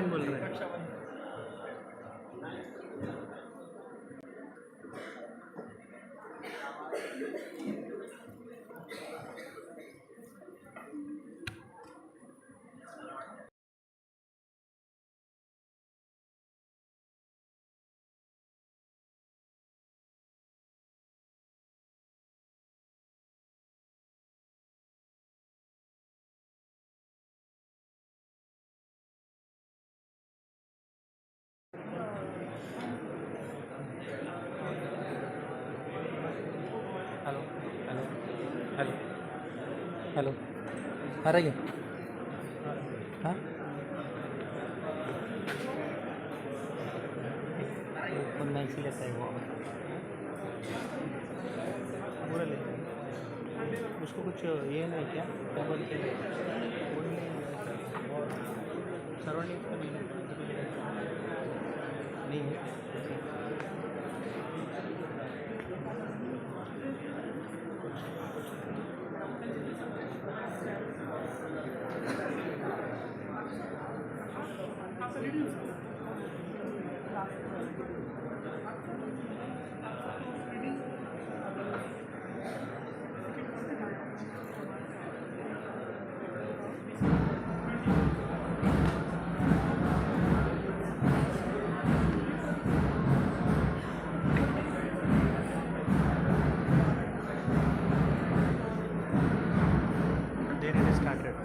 बोल रहे हैं। हेलो हेलो हेलो हेलो आ रही है। हाँ फोन में इसी लेता है वो पूरा ले उसको कुछ ये नहीं क्या क्या बोलते हैं सराउंडिंग का नहीं है। Then it is started.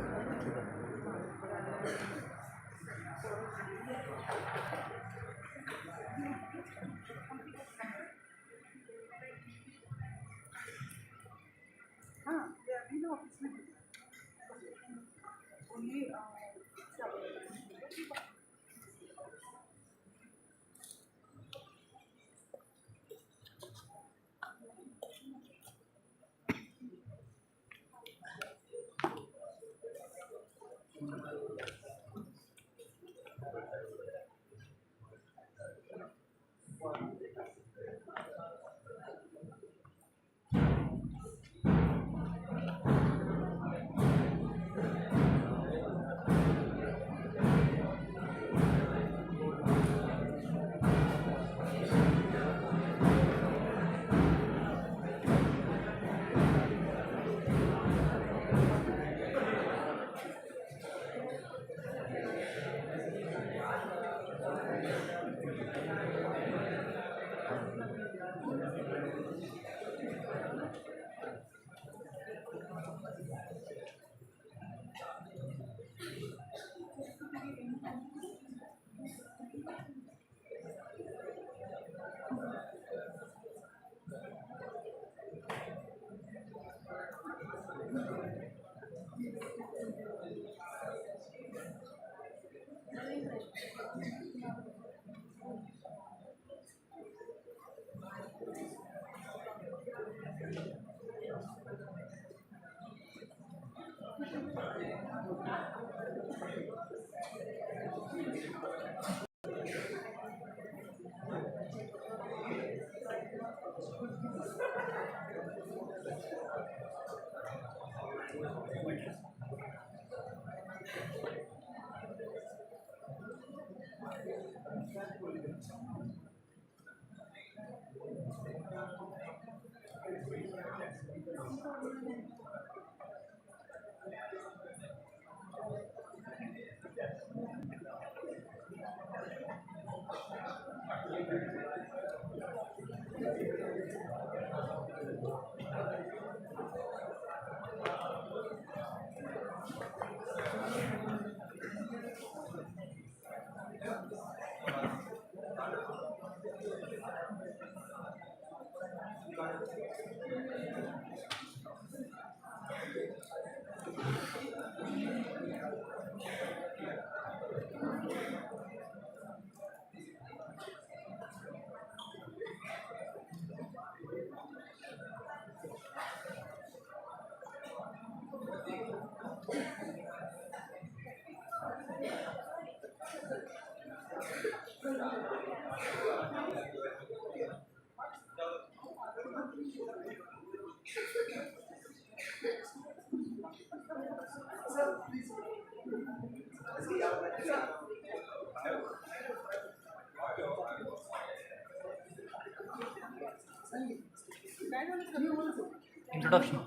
Introduction.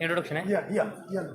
Introduction, eh? Yeah.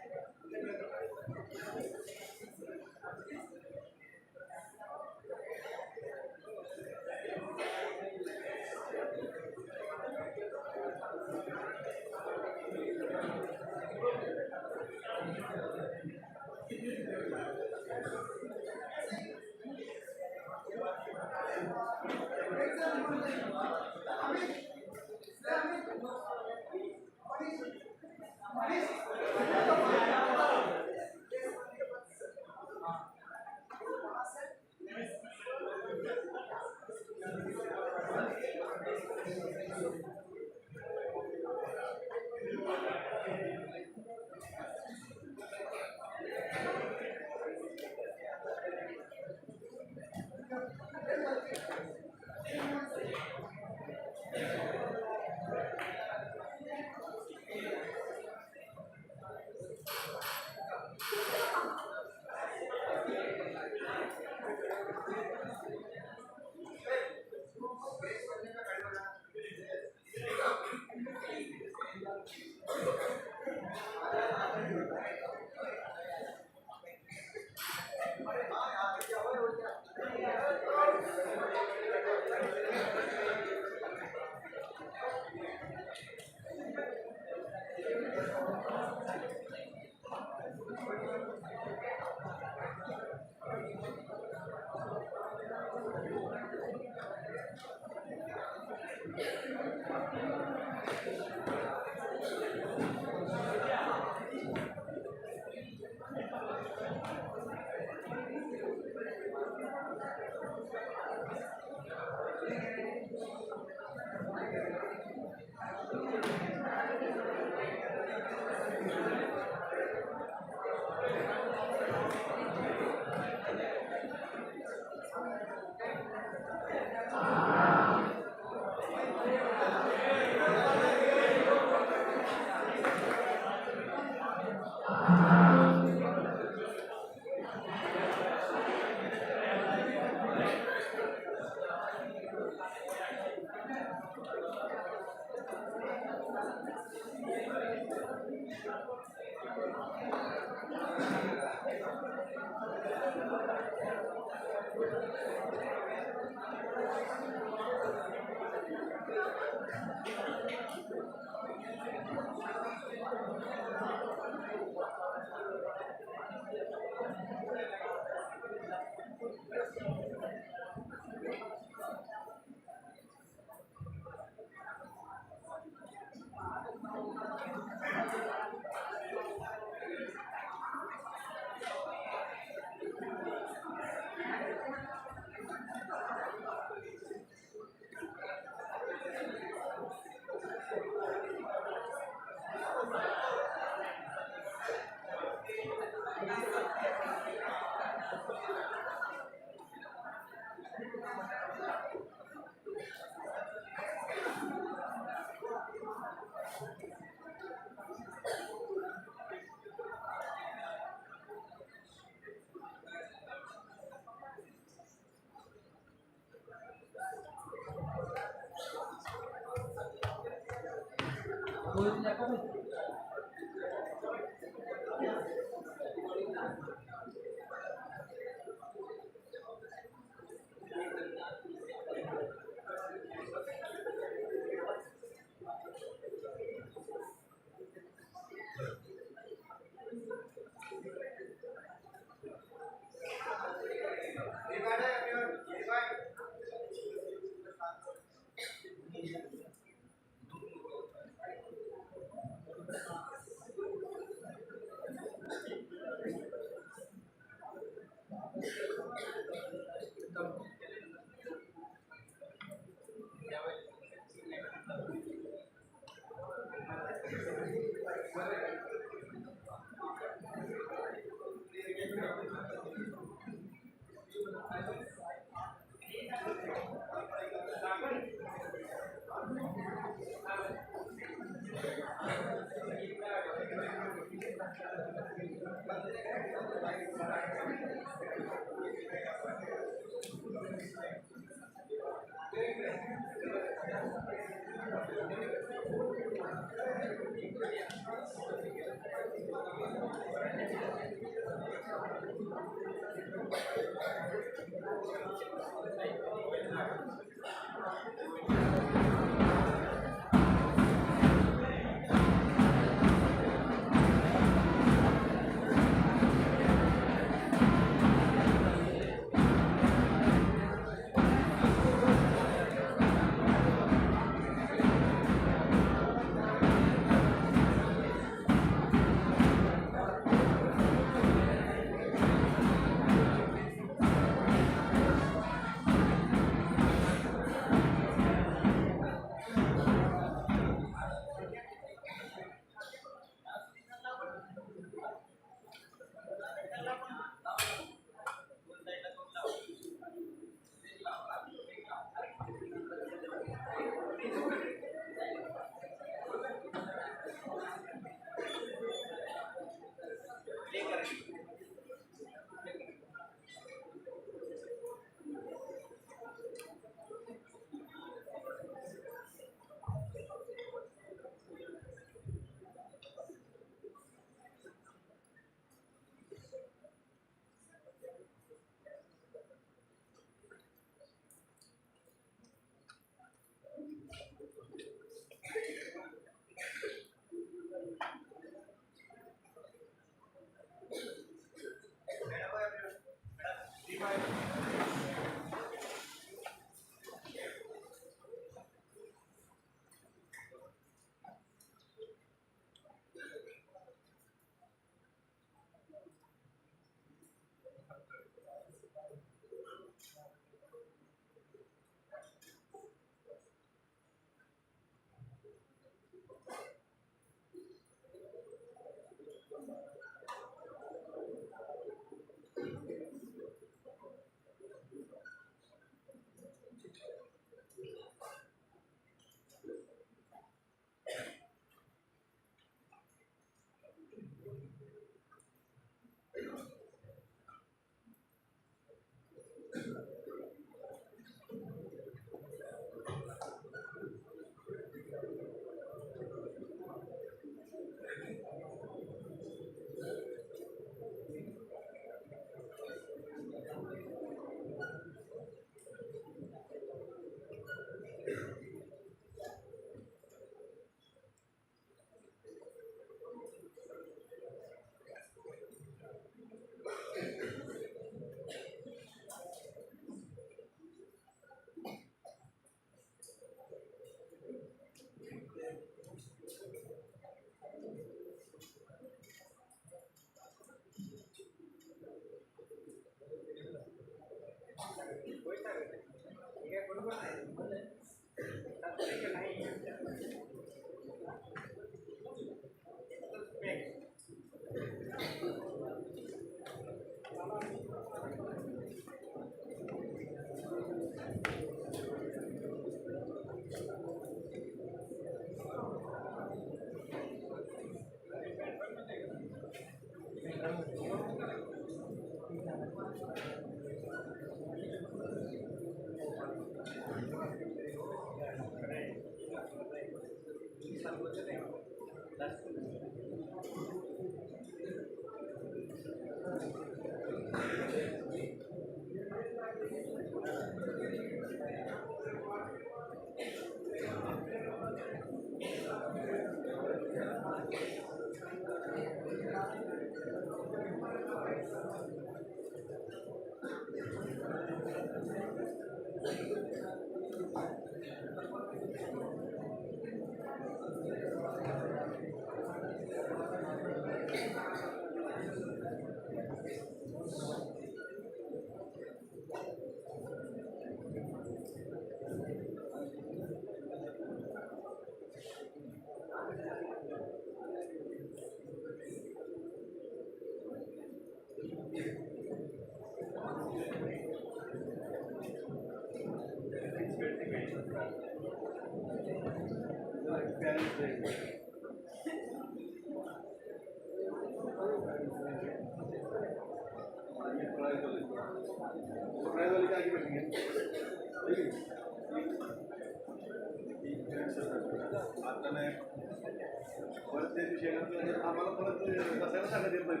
परत त्या दिवशी आम्हाला परत बसायला सांगत येत नाही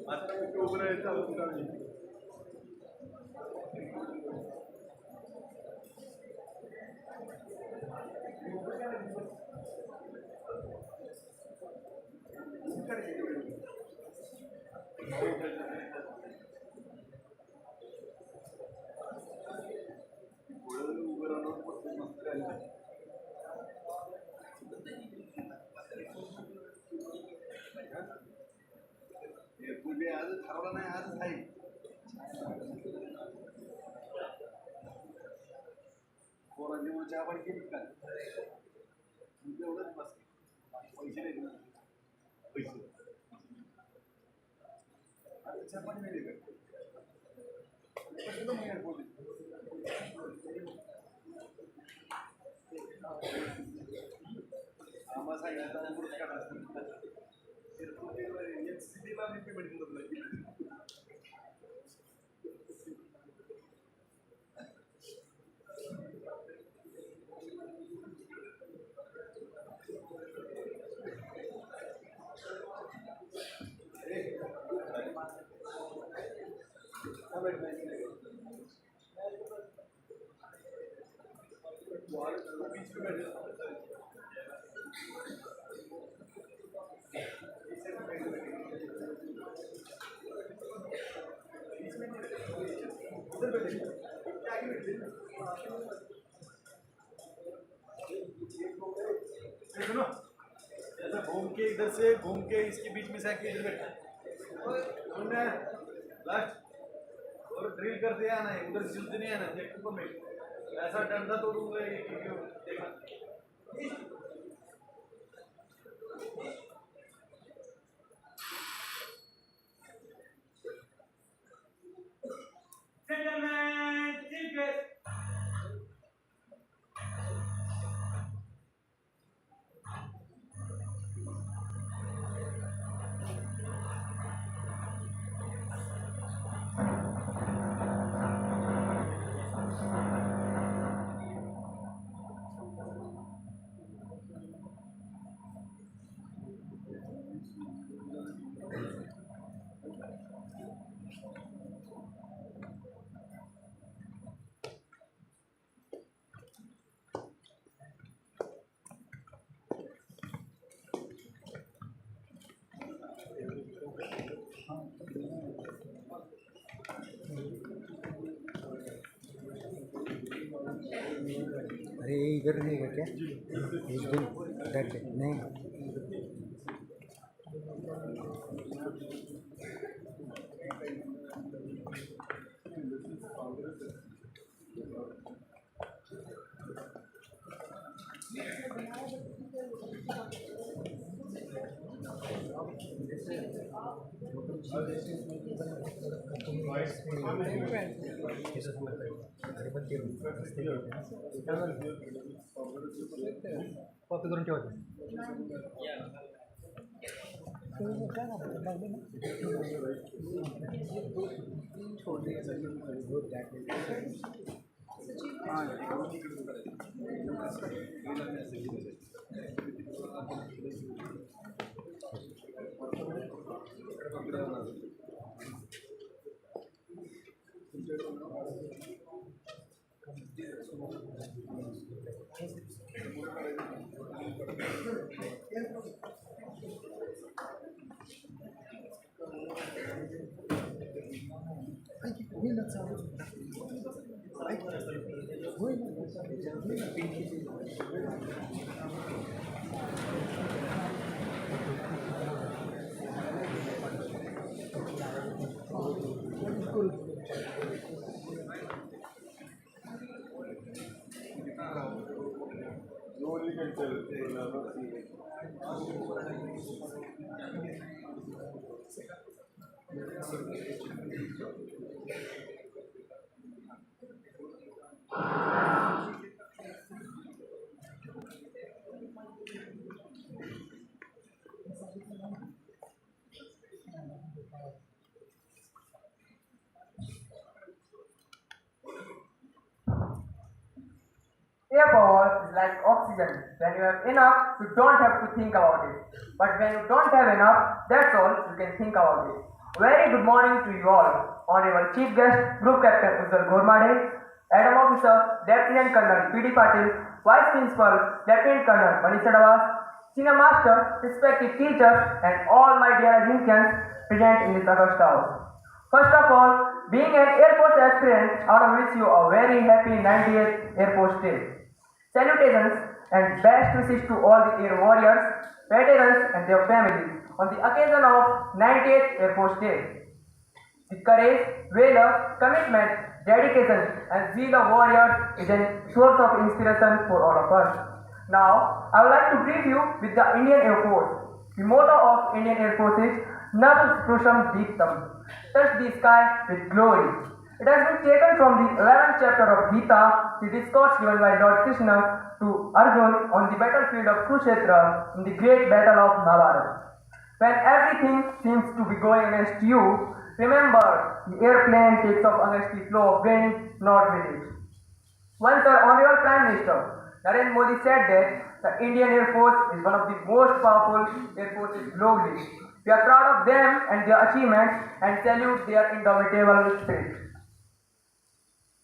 आता उभं राहायचं चालू काढली उभं राहून मस्त राहिलं पूर्वी आजच ठरवला नाही आजच आहे पोरांची मुळे चहा पाणी केली का एवढंच बस पैसे नाही पैसे आता चहा पाणी नाही का कसं महिन्यात बोलले आम्हाला सांगायचं अमृत काढायचं स्थितीला मी पेमेंट करत नाही घूम के इधर से घूम के इसके बीच में से आके इधर बैठा लास्ट और ड्रिल करते आना है उधर से नहीं आना देखो को मैं ऐसा डंडा तोड़ूंगा देखा अरे इधर रहेगा क्या इस दिन नहीं कॉपी करून ठेवा oxygen. When you have enough, you don't have to think about it. But when you don't have enough, that's all you can think about it. Very good morning to you all. Honorable Chief Guest, Group Captain Uzzal Gormade, Adam Officer, Lieutenant Colonel P.D. Patil, Vice Principal, Lieutenant Colonel Manish Adwas, Senior Master, respected teachers, and all my dear Ajinkyans present in this August house. First of all, being an Air Force aspirant, I want to wish you a very happy 98th Air Force Day. Salutations and best wishes to all the Air Warriors, veterans and their families on the occasion of 98th Air Force Day. The courage, valor, commitment, dedication and zeal of warriors is a source of inspiration for all of us. Now, I would like to brief you with the Indian Air Force. The motto of Indian Air Force is Nat Sprusham Deeptam, touch the sky with glory. It has been taken from the 11th chapter of Gita, the discourse given by Lord Krishna to Arjun on the battlefield of Kurukshetra in the great battle of Mahabharata. When everything seems to be going against you, remember the airplane takes off against the flow of wind, not with it. Once our Honorable Prime Minister Narendra Modi said that the Indian Air Force is one of the most powerful air forces globally. We are proud of them and their achievements and salute their indomitable spirit.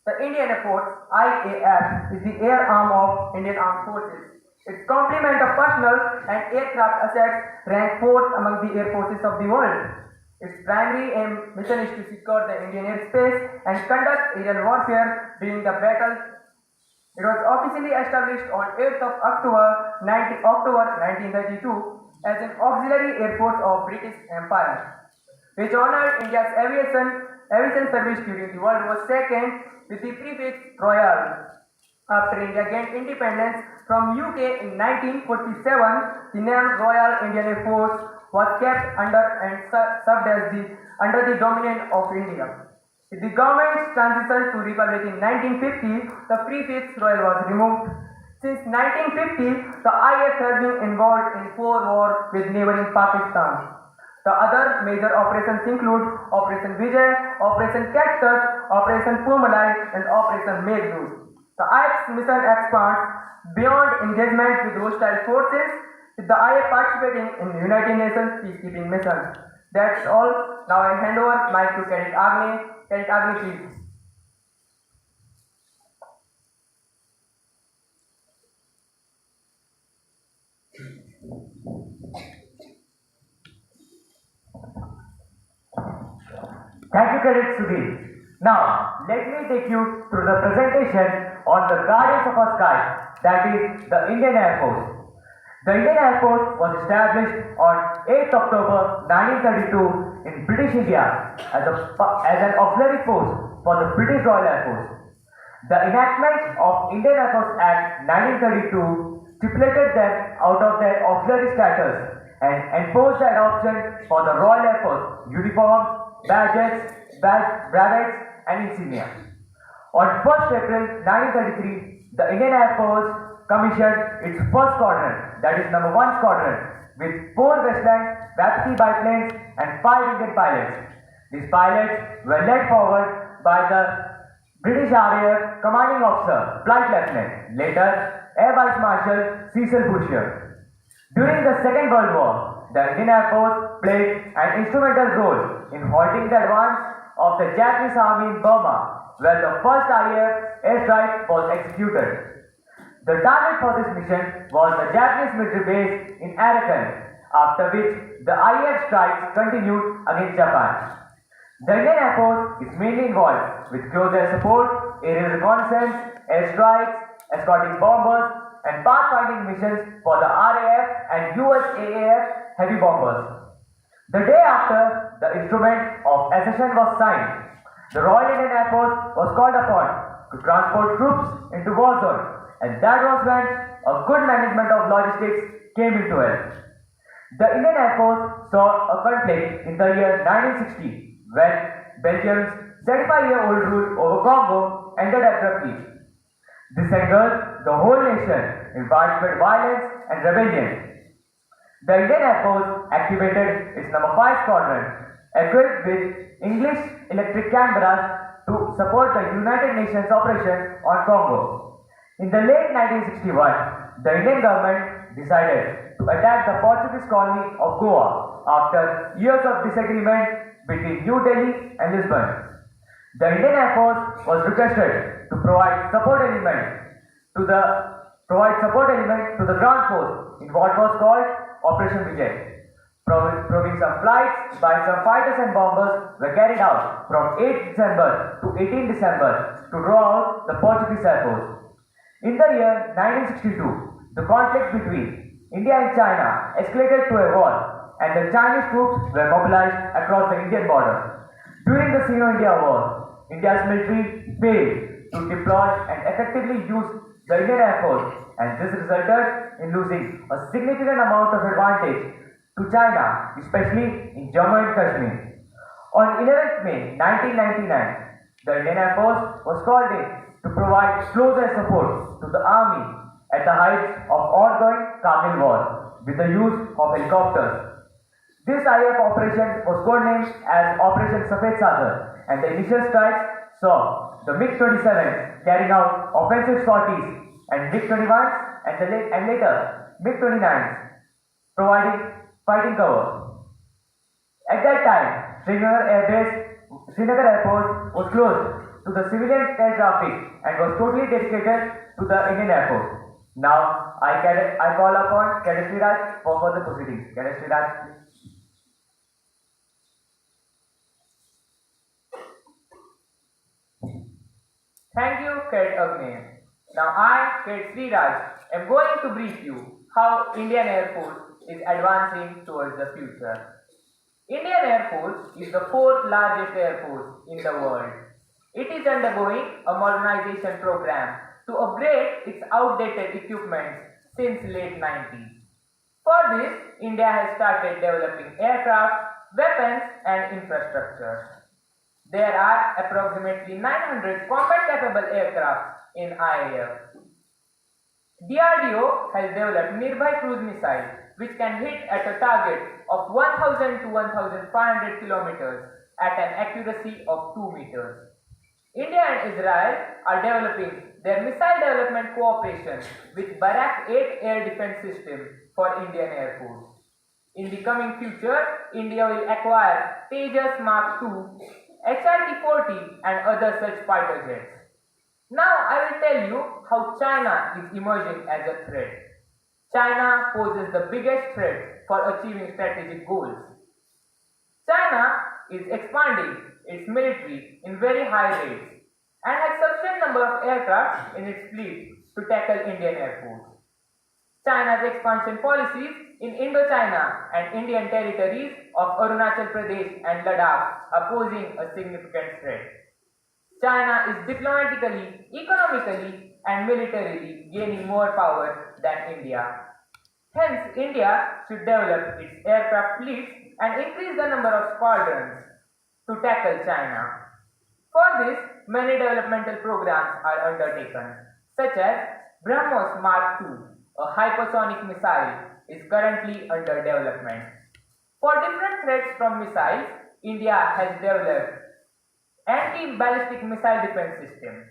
The Indian Air Force, IAF, is the air arm of Indian Armed Forces. Its complement of personnel and aircraft assets rank fourth among the air forces of the world. Its primary mission is to secure the Indian airspace and conduct aerial warfare during the battle. It was officially established on 8th of October 1932 as an auxiliary air force of British Empire, which honored India's aviation service during the World War II with the prefix Royal. After India gained independence from UK in 1947, the name Royal Indian Air Force was kept under and served as under the dominion of India. With the government's transition to Republic in 1950, the prefix Royal was removed. Since 1950, the IF has been involved in 4 wars with neighboring Pakistan. The other major operations include Operation Vijay, Operation Cactus, Operation Purmalai, and Operation Meghdut. The IF's mission expands beyond engagement with hostile forces, with the IF participating in the United Nations peacekeeping mission. That's all. Now I hand over mic to Cadet Agni. Cadet Agni, please. Thank you, Cadet Sudhir. Now, let me take you through the presentation on the Guardians of our Skies, that is the Indian Air Force. The Indian Air Force was established on 8th October 1932 in British India as an auxiliary force for the British Royal Air Force. The enactment of Indian Air Force Act 1932 stipulated them out of their auxiliary status and enforced the adoption for the Royal Air Force uniforms, badges, brevets, and insignia. On 1st April 1933, the Indian Air Force commissioned its first squadron, that is number 1 squadron, with 4 Westland Vapti biplanes and 5 Indian pilots. These pilots were led forward by the British RAF commanding officer, Flight Lieutenant, later Air Vice Marshal Cecil Bouchier. During the Second World War, the Indian Air Force played an instrumental role in halting the advance of the Japanese army in Burma, where the first IAF airstrike was executed. The target for this mission was the Japanese military base in Arakan, after which the IAF strikes continued against Japan. The Indian Air Force is mainly involved with close air support, aerial reconnaissance, airstrikes, escorting bombers, and pathfinding missions for the RAF and USAAF heavy bombers. The day after the instrument of accession was signed, the Royal Indian Air Force was called upon to transport troops into war zone, and that was when a good management of logistics came into it. The Indian Air Force saw a conflict in the year 1960 when Belgium's 75-year-old rule over Congo ended abruptly. This angered the whole nation in widespread violence and rebellion. The Indian Air Force activated its number 5 squadron, equipped with English electric cameras to support the United Nations operation on Congo. In the late 1961, the Indian government decided to attack the Portuguese colony of Goa after years of disagreement between New Delhi and Lisbon. The Indian Air Force was requested to provide support element to the ground force in what was called Operation Vijay. Probing some flights by some fighters and bombers were carried out from 8 December to 18 December to draw out the Portuguese Air Force. In the year 1962, the conflict between India and China escalated to a war, and the Chinese troops were mobilized across the Indian border. During the Sino-India War, India's military failed to deploy and effectively use the Indian Air Force, and this resulted in losing a significant amount of advantage to China, especially in Jammu and Kashmir. On 11th May 1999, the Indian Air Force was called in to provide closer support to the army at the height of ongoing Kargil war with the use of helicopters. This IAF operation was codenamed as Operation Safed Sagar, and the initial strikes saw the MiG-27 carrying out offensive sorties and MiG-21s and later MiG-29s providing fighting cover. At that time, Srinagar Airport was closed to the civilian air traffic and was totally dedicated to the Indian Air Force. Now, I call upon Cadet Sriraj for further proceedings. Cadet Sriraj, please. Thank you, Cadet Agneya. Now I, Cadet Sriraj, am going to brief you how Indian Air Force is advancing towards the future. Indian Air Force is the fourth largest air force in the world. It is undergoing a modernization program to upgrade its outdated equipment since late 90s. For this, India has started developing aircraft, weapons and infrastructure. There are approximately 900 combat-capable aircraft in IAF. DRDO has developed Nirbhay cruise missile, which can hit at a target of 1000 to 1500 kilometers at an accuracy of 2 meters. India and Israel are developing their missile development cooperation with Barak 8 air defense system for Indian Air Force. In the coming future, India will acquire Tejas Mark II, HRT-40 and other such fighter jets. Now I will tell you how China is emerging as a threat. China poses the biggest threat for achieving strategic goals. China is expanding its military in very high rates and has sufficient number of aircraft in its fleet to tackle Indian Air Force. China's expansion policies in Indochina and Indian territories of Arunachal Pradesh and Ladakh are posing a significant threat. China is diplomatically, economically and militarily gaining more power than India. Hence, India should develop its aircraft fleets and increase the number of squadrons to tackle China. For this, many developmental programs are undertaken, such as BrahMos Mark II, a hypersonic missile, is currently under development. For different threats from missiles, India has developed anti-ballistic missile defense system.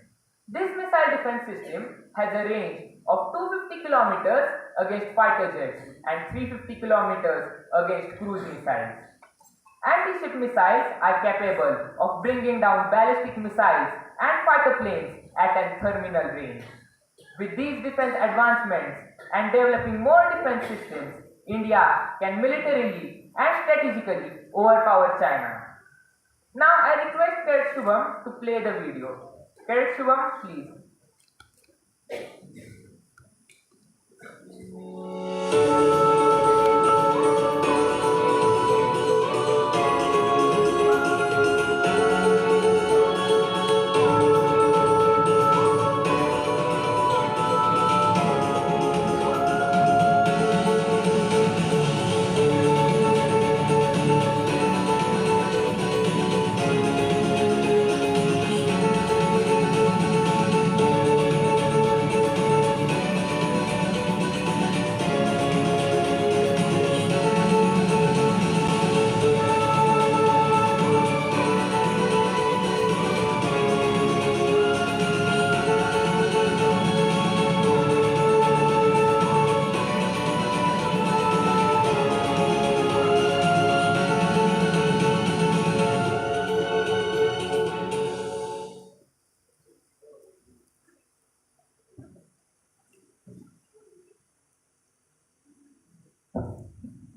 This missile defense system has a range of 250 kilometers against fighter jets and 350 kilometers against cruise missiles. Anti-ship missiles are capable of bringing down ballistic missiles and fighter planes at a terminal range. With these defense advancements and developing more defense systems, India can militarily and strategically overpower China. Now I request Cadet Shubham to play the video. Cadet Shubham, please.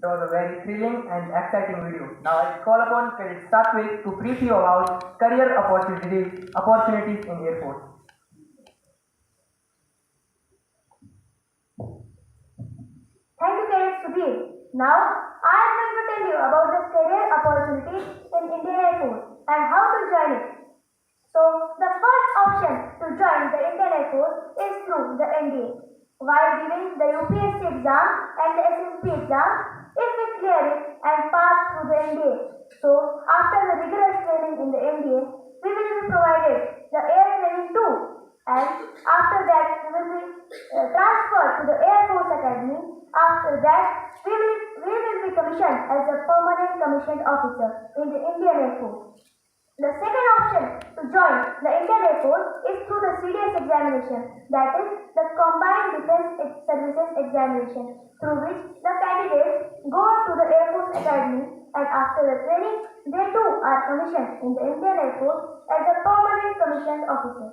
It was a very thrilling and exciting video. Now I call upon Cadet Satwik to brief you about career opportunities in Air Force. Thank you, Cadet Sudhir. Now, I am going to tell you about the career opportunities in Indian Air Force and how to join it. So, the first option to join the Indian Air Force is through the NDA. While giving the UPSC exam and the SSB exam, if we clear it and pass through the NDA. So, after the rigorous training in the NDA, we will be provided the air training too. And after that, we will be transferred to the Air Force Academy. After that, we will be commissioned as a permanent commissioned officer in the Indian Air Force. The second option to join the Indian Air Force is through the CDS examination, that is the Combined Defense Services Examination, through which the candidates go to the Air Force Academy, and after the training, they too are commissioned in the Indian Air Force as a permanent commissioned officer.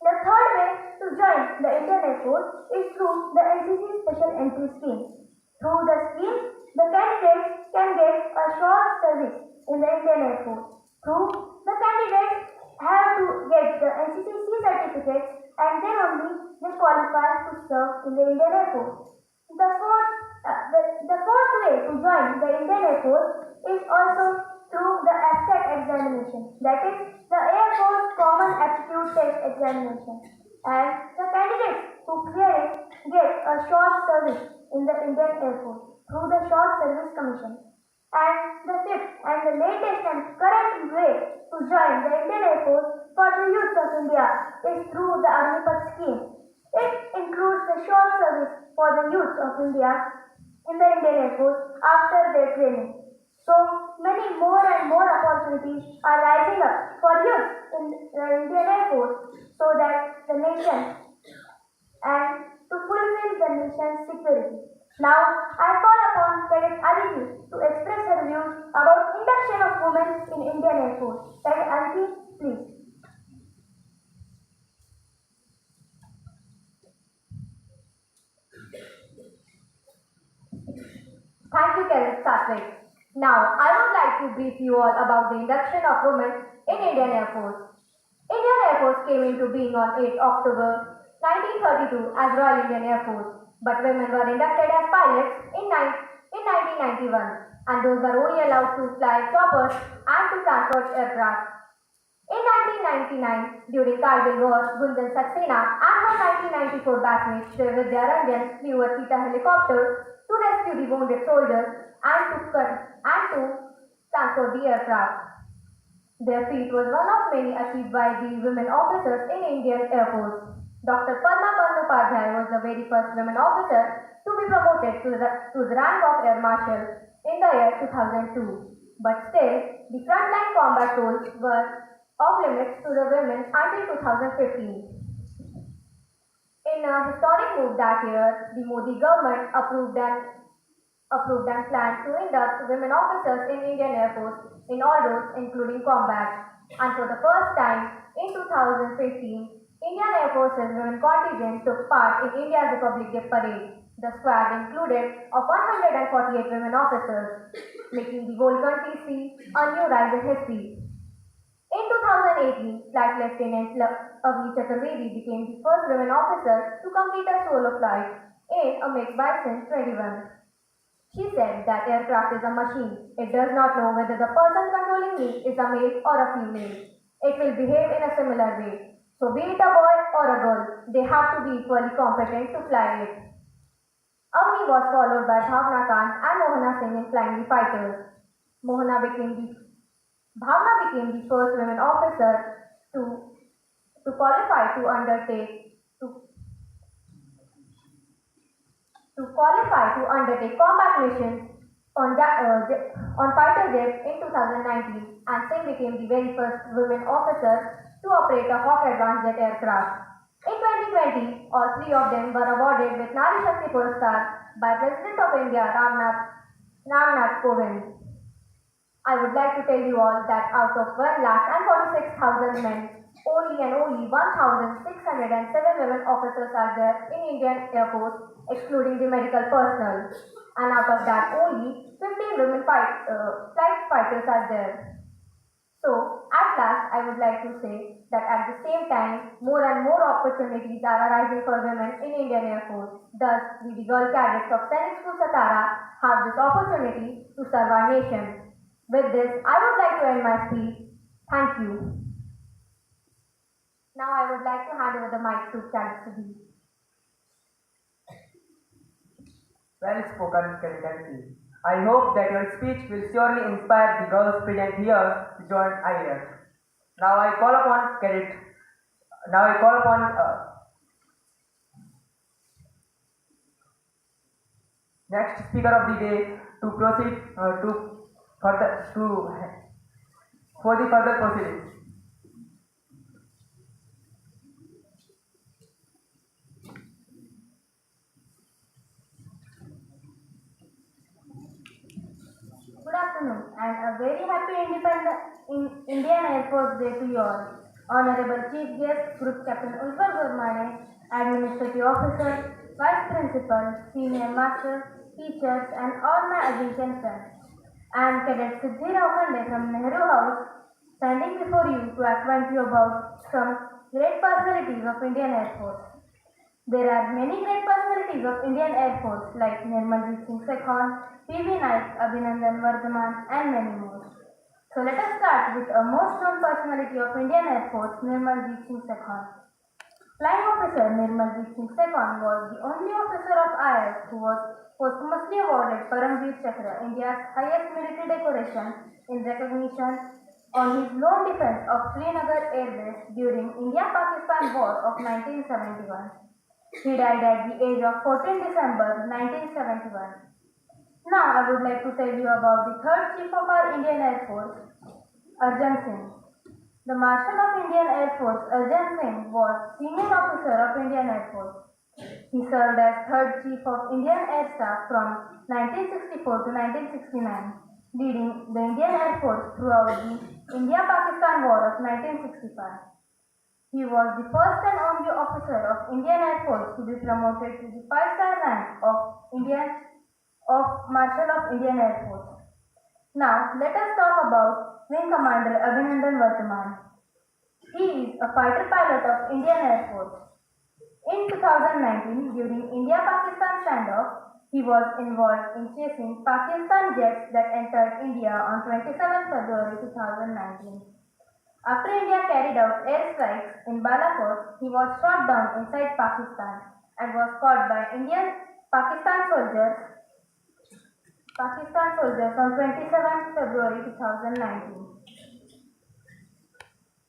The third way to join the Indian Air Force is through the NCC Special Entry Scheme. Through the scheme, the candidates can get a short service in the Indian Air Force. Through the candidates have to get the NCCC certificate, and then only they qualify to serve in the Indian Air Force. The fourth way to join the Indian Air Force is also through the AFCAT examination, that is the Air Force Common Aptitude Test examination, and the candidates who clear it get a short service in the Indian Air Force through the Short Service Commission. And the fifth and the latest and current way to join the Indian Air Force for the youth of India is through the Agnipath scheme. It includes the short service for the youth of India in the Indian Air Force after their training. So many more and more opportunities are rising up for youth in the Indian Air Force so that the nation and to fulfill the nation's security. Now, I call upon Cadet Aditi to express her views about induction of women in Indian Air Force. Cadet Aditi, please. Thank you, Cadet Satwik. Now, I would like to brief you all about the induction of women in Indian Air Force. Indian Air Force came into being on 8 October 1932 as Royal Indian Air Force, but women were inducted as pilots in 1991, and those were only allowed to fly choppers and to transport aircraft. In 1999, during Kargil War, Gunjan Saxena and her 1994 batchmate Shri Vidya Ranjan flew a Cheetah helicopter to rescue the wounded soldiers and to transport the aircraft. Their feat was one of many achieved by the women officers in Indian Air Force. Dr. Padma Bandyopadhyay was the very first women officer to be promoted to the rank of Air Marshal in the year 2002. But still, the frontline combat roles were off limits to the women until 2015. In a historic move that year, the Modi government approved and planned to induct women officers in Indian Air Force in all roles including combat. And for the first time in 2015, Indian Air Force's women contingent took part in India's Republic Day Parade. The squad included of 148 women officers, making the whole country see a new rise in history. In 2018, Flight Lieutenant Avni Chaturvedi became the first women officer to complete a solo flight in a MiG Bison 21. She said that aircraft is a machine. It does not know whether the person controlling me is a male or a female. It will behave in a similar way. So be it a boy or a girl, they have to be equally competent to fly it. Avni was followed by Bhavna Kant and Mohana Singh in flying the fighters. Bhavna became the first women officer to qualify to undertake combat missions on fighter jets in 2019, and Singh became the very first women officer to operate a Hawk advanced jet aircraft. In 2020, all three of them were awarded with Nari Shakti Puraskar by President of India Ramnath Kovind. I would like to tell you all that out of 1,46,000 men, only 1,607 women officers are there in Indian Air Force, excluding the medical personnel. and out of that only 15 women flight fighters are there. So, at last, I would like to say that at the same time, more and more opportunities are arising for women in Indian Air Force. Thus, we the girl cadets of Sainik School Satara have this opportunity to serve our nation. With this, I would like to end my speech. Thank you. Now, I would like to hand over the mic to Cadet Sudhi. Well spoken, Cadet. I hope that your speech will surely inspire the girls present here to join IAF. Now I call upon Cadet. Now I call upon next speaker of the day to proceed for the further proceedings. Good afternoon and a very happy Indian Air Force Day to you all. Honorable Chief Guest, Group Captain Ujjwal Gurmane, Administrative Officer, Vice Principal, Senior Master, teachers and all my AJINKYAN friends. I am Cadet Siddhi Raukande from Nehru House, standing before you to acquaint you about some great personalities of Indian Air Force. There are many great personalities of Indian Air Force like Nirmaljeet Singh Sekhon, PV Naik, Abhinandan Vardhaman and many more. So let us start with a most known personality of Indian Air Force, Nirmaljeet Singh Sekhon. Flying Officer Nirmaljeet Singh Sekhon was the only officer of IAF who was posthumously awarded Paramveer Chakra, India's highest military decoration, in recognition on his lone defense of Srinagar Air Base during India-Pakistan War of 1971. He died at the age of 14 December 1971. Now I would like to tell you about the third chief of our Indian Air Force, Arjan Singh. The Marshal of Indian Air Force, Arjan Singh, was senior officer of Indian Air Force. He served as third chief of Indian Air Staff from 1964 to 1969, leading the Indian Air Force throughout the India-Pakistan War of 1965. He was the first and only officer of Indian Air Force to be promoted to the 5-star rank of Marshal of Indian Air Force. Now, let us talk about Wing Commander Abhinandan Vardhaman. He is a fighter pilot of Indian Air Force. In 2019, during India-Pakistan standoff, he was involved in chasing Pakistan jets that entered India on 27 February 2019. After India carried out airstrikes in Balakot, he was shot down inside Pakistan and was caught by Pakistan soldiers on 27 February 2019.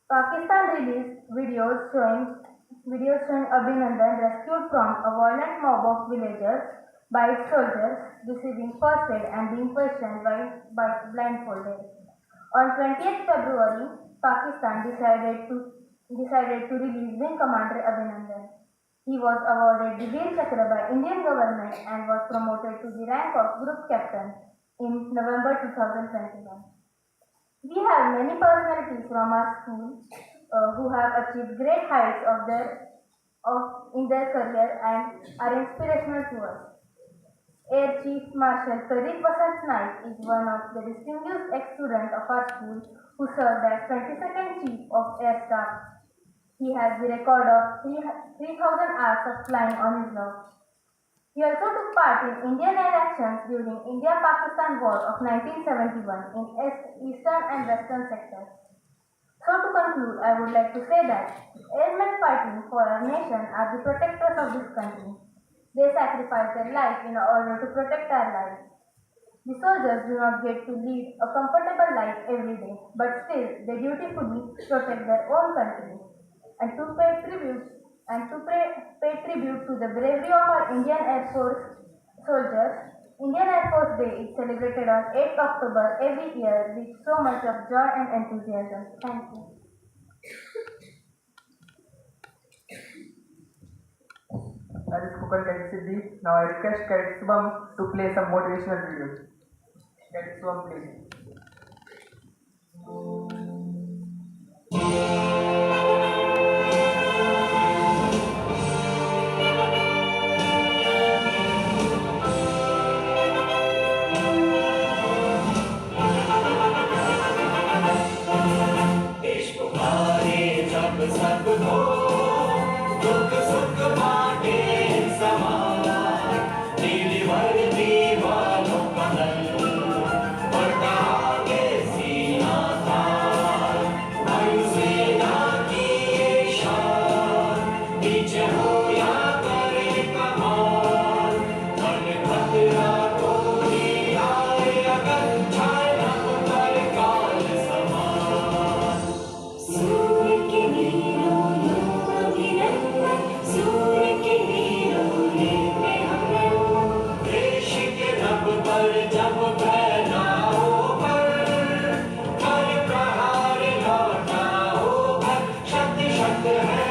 Pakistan released videos showing Abhinandan rescued from a violent mob of villagers by its soldiers, receiving first aid and being questioned by blindfolded. On 20th February, Pakistan decided to release Wing Commander Abhinandan. He was awarded the Veer Chakra by Indian government and was promoted to the rank of Group Captain in November 2021. We have many personalities from our school who have achieved great heights in their career and are inspirational to us. Air Chief Marshal Pradeep Vasant Naik is one of the distinguished ex-students of our school who served as 22nd Chief of Air Staff. He has the record of 3,000 hours of flying on his log. He also took part in Indian air actions during India-Pakistan War of 1971 in eastern and western sectors. So to conclude, I would like to say that airmen fighting for our nation are the protectors of this country. They sacrifice their life in order to protect our lives. The soldiers do not get to lead a comfortable life every day, but still they dutifully protect their own country. And to pay tribute to the bravery of our Indian Air Force soldiers, Indian Air Force Day is celebrated on 8th October every year with so much of joy and enthusiasm. Thank you. That is spoken Cadet Siddhi. Now I request Cadet Subham to play some motivational videos. Cadet Subham, please. सबको दुख सुख बांटे समान नीली वर्दी वालों का दल बढ़ता आगे सीना तार वायुसेना की ये शान नीचे हो या करे कमाल मन खतरा कोई आए अगर छाया पर काल समान सूर्य के नीलों अभिनंदन सूर्य के नीलों लेते हम रंग देश के रब पर जब फैला होकर कर प्रहार लौटा होकर शब्द शब्द है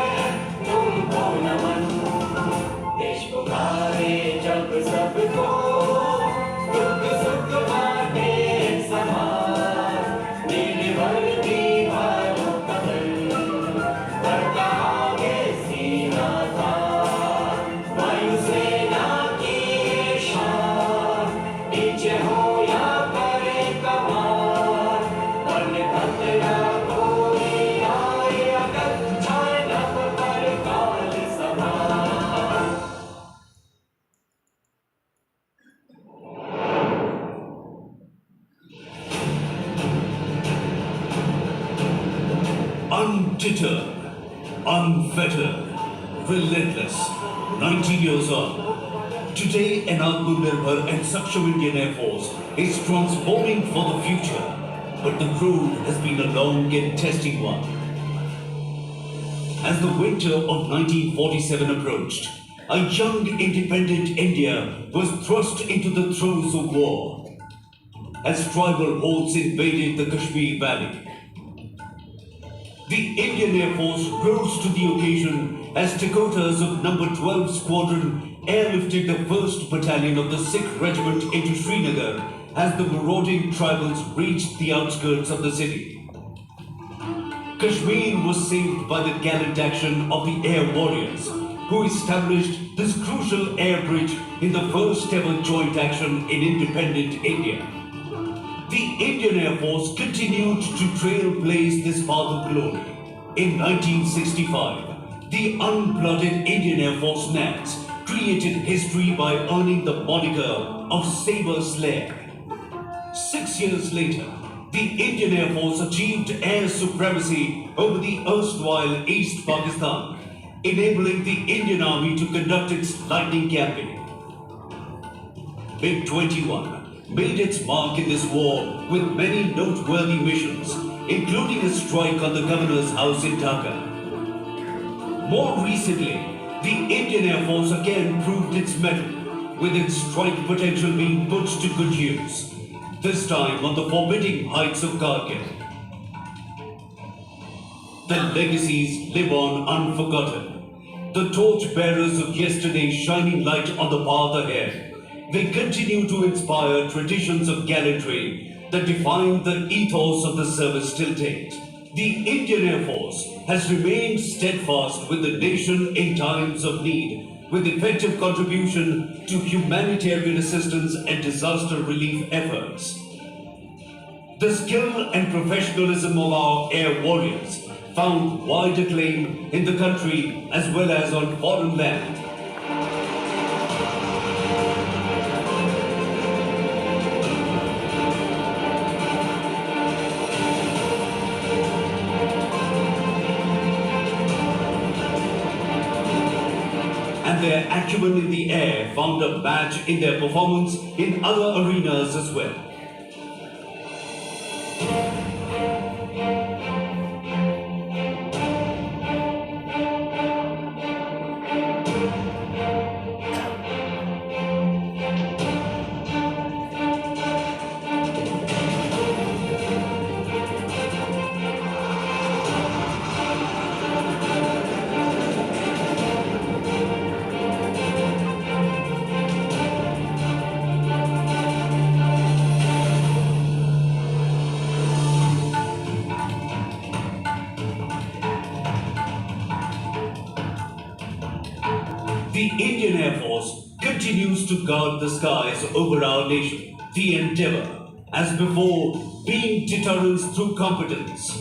तुमको नमन देश पुकारे जब सबको दुख सुख बांटे समान नीली वर्दी वालों का दल बढ़ता आगे सीना तार वायुसेना की ये शान नीचे हो या करे कमाल बन खतरा कोई आए अगर छाए लब पर काल समान Undeterred, unfettered, relentless, 19 years on. Today, an Atmanirbhar and Saksham Indian Air Force is transforming for the future, but the road has been a long and testing one. As the winter of 1947 approached, a young independent India was thrust into the throes of war. As tribal hordes invaded the Kashmir Valley, the Indian Air Force rose to the occasion as Dakotas of No. 12 Squadron airlifted the 1st Battalion of the Sikh Regiment into Srinagar as the marauding tribals reached the outskirts of the city. Kashmir was saved by the gallant action of the Air Warriors, who established this crucial air bridge in the first ever joint action in independent India. The Indian Air Force continued to trailblaze this path of glory. In 1965, the unblooded Indian Air Force NATS created history by earning the moniker of Sabre Slayer. 6 years later, the Indian Air Force achieved air supremacy over the erstwhile East Pakistan, enabling the Indian Army to conduct its lightning campaign. MiG-21 made its mark in this war with many noteworthy missions, including a strike on the governor's house in Dhaka. More recently, the Indian Air Force again proved its mettle, with its strike potential being put to good use, this time on the forbidding heights of Kargil. The legacies live on unforgotten. The torch-bearers of yesterday shining light on the path ahead. They continue to inspire traditions of gallantry that define the ethos of the service till date. The Indian Air Force has remained steadfast with the nation in times of need, with effective contribution to humanitarian assistance and disaster relief efforts. The skill and professionalism of our air warriors found wide acclaim in the country as well as on foreign land. And their acumen in the air found a match in their performance in other arenas as well. The Indian Air Force continues to guard the skies over our nation. The endeavor, as before, being deterrence through competence.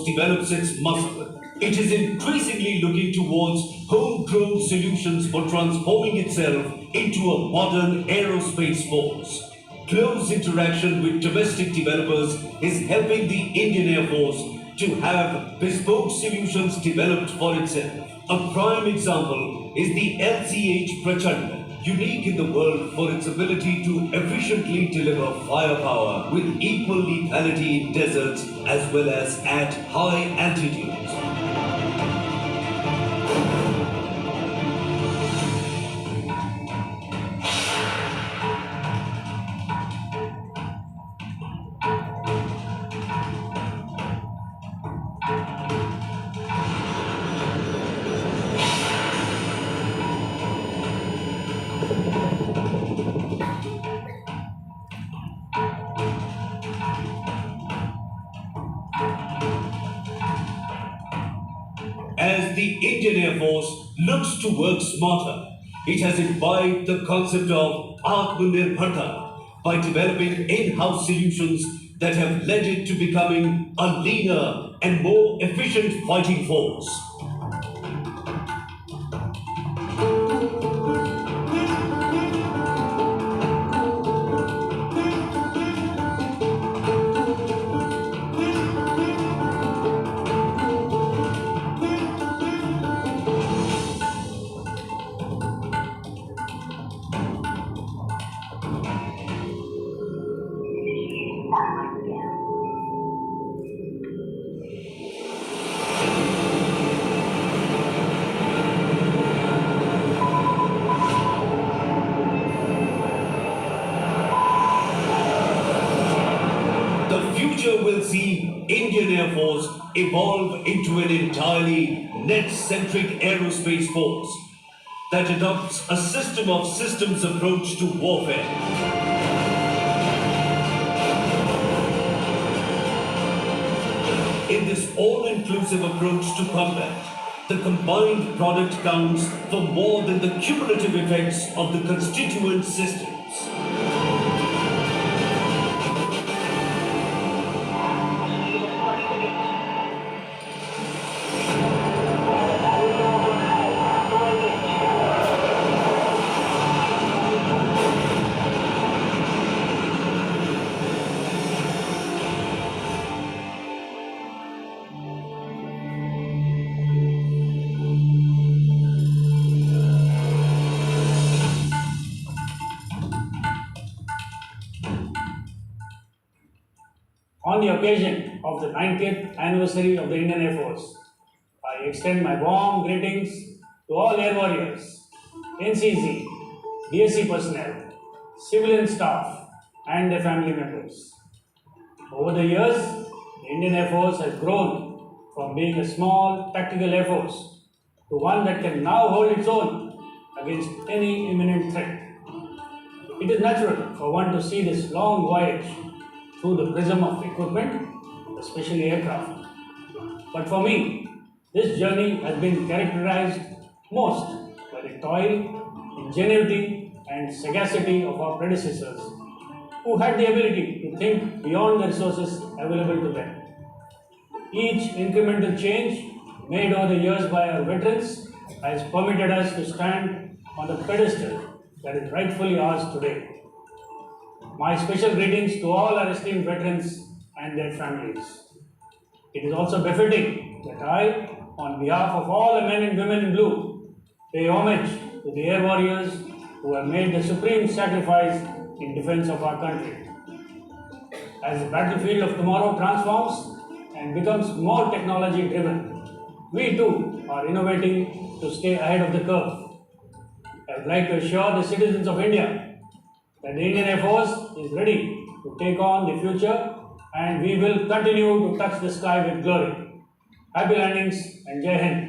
Force develops its muscle, it is increasingly looking towards homegrown solutions for transforming itself into a modern aerospace force. Close interaction with domestic developers is helping the Indian Air Force to have bespoke solutions developed for itself. A prime example is the LCH Prachanda, unique in the world for its ability to efficiently deliver firepower with equal lethality in deserts as well as at high altitudes. As the Indian Air Force looks to work smarter, it has imbibed the concept of Atmanirbharta by developing in-house solutions that have led it to becoming a leaner and more efficient fighting force. The future will see Indian Air Force evolve into an entirely net-centric aerospace force that adopts a system of systems approach to warfare. In this all-inclusive approach to combat, the combined product counts for more than the cumulative effects of the constituent systems. On the occasion of the 90th anniversary of the Indian Air Force, I extend my warm greetings to all Air Warriors, NCC, DSC personnel, civilian staff, and their family members. Over the years, the Indian Air Force has grown from being a small tactical air force to one that can now hold its own against any imminent threat. It is natural for one to see this long voyage through the prism of equipment, especially aircraft. But for me, this journey has been characterized most by the toil, ingenuity, and sagacity of our predecessors, who had the ability to think beyond the resources available to them. Each incremental change made over the years by our veterans has permitted us to stand on the pedestal that is rightfully ours today. My special greetings to all our esteemed veterans and their families. It is also befitting that I, on behalf of all the men and women in blue, pay homage to the air warriors who have made the supreme sacrifice in defense of our country. As the battlefield of tomorrow transforms and becomes more technology driven, we too are innovating to stay ahead of the curve. I would like to assure the citizens of India that the Indian Air Force is ready to take on the future, and we will continue to touch the sky with glory. Happy landings and Jai Hind.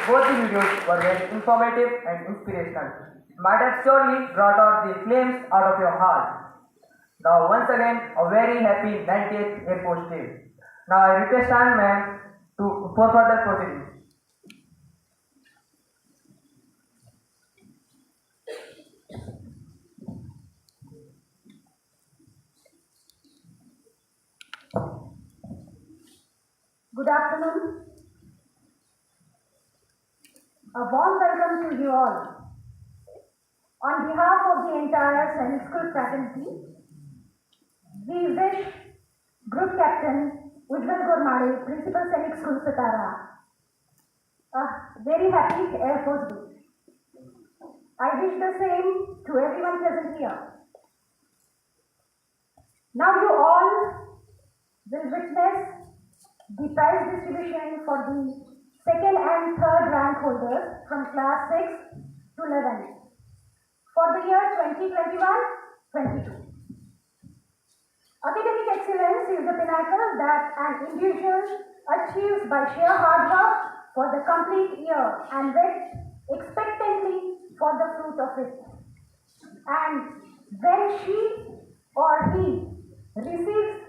Both the videos were very informative and inspirational. Might have surely brought out the flames out of your heart. Now once again, a very happy 90th Air Force Day. Now I request Anne ma'am for further proceedings. Good afternoon. A warm welcome to you all. On behalf of the entire Sainik School fraternity, we wish Group Captain Ujjwal Gormade, Principal Sainik School Satara, a very happy Air Force Day. I wish the same to everyone present here. Now you all will witness the prize distribution for the second and third rank holders from class 6 to 11 for the year 2021-22. Academic excellence is the pinnacle that an individual achieves by sheer hard work for the complete year and waits expectantly for the fruit of it. And when she or he receives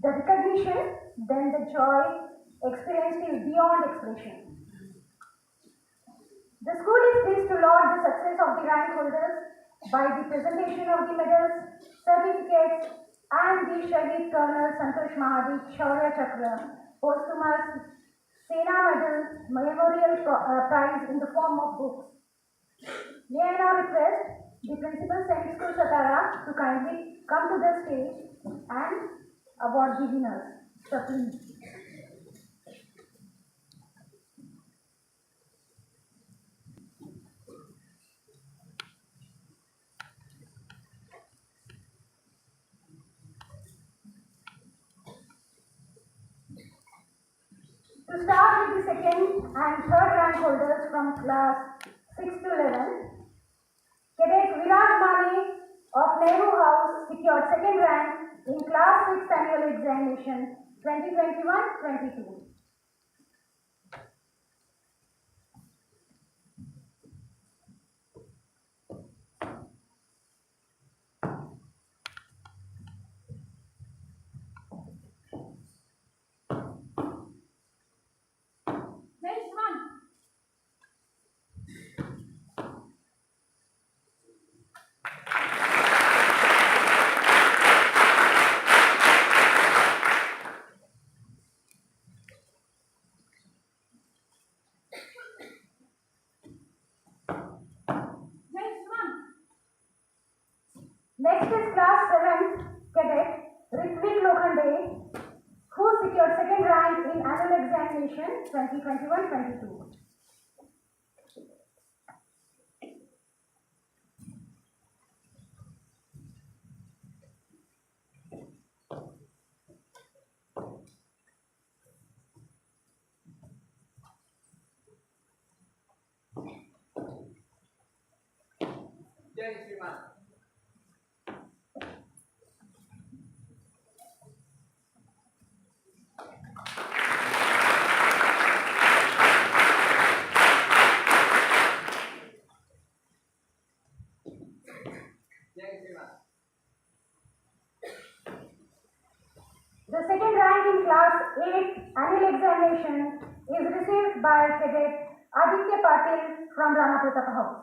the recognition, then the joy experienced is beyond expression. The school is pleased to laud the success of the rank holders by the presentation of the medals, certificates, and the Shahid Colonel Santosh Mahadik Shaurya Chakra, posthumous Sena Medal Memorial Prize in the form of books. May I now request the Principal Sainik School Satara to kindly come to the stage and award the winners. So please. To start with the second and third rank holders from class 6 to 11, Cadet Viraj Mane of Nehru House secured second rank in class 6 annual examination 2021-22. Next one. Next is class 7th cadet Ritvik Lokhande, who secured second rank in annual examination 2021-22. Jai Shriman. The second rank in class 8 annual examination is received by cadet Aditya Patil from Rana Pratap House.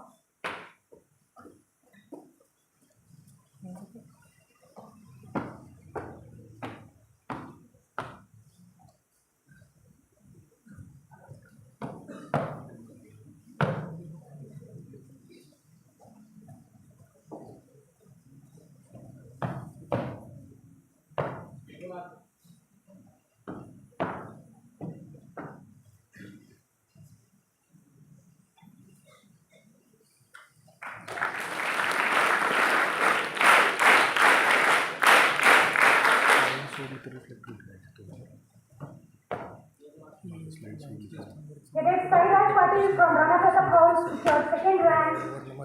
Cadet Sairaj Patil from Rana Pratap House secured second rank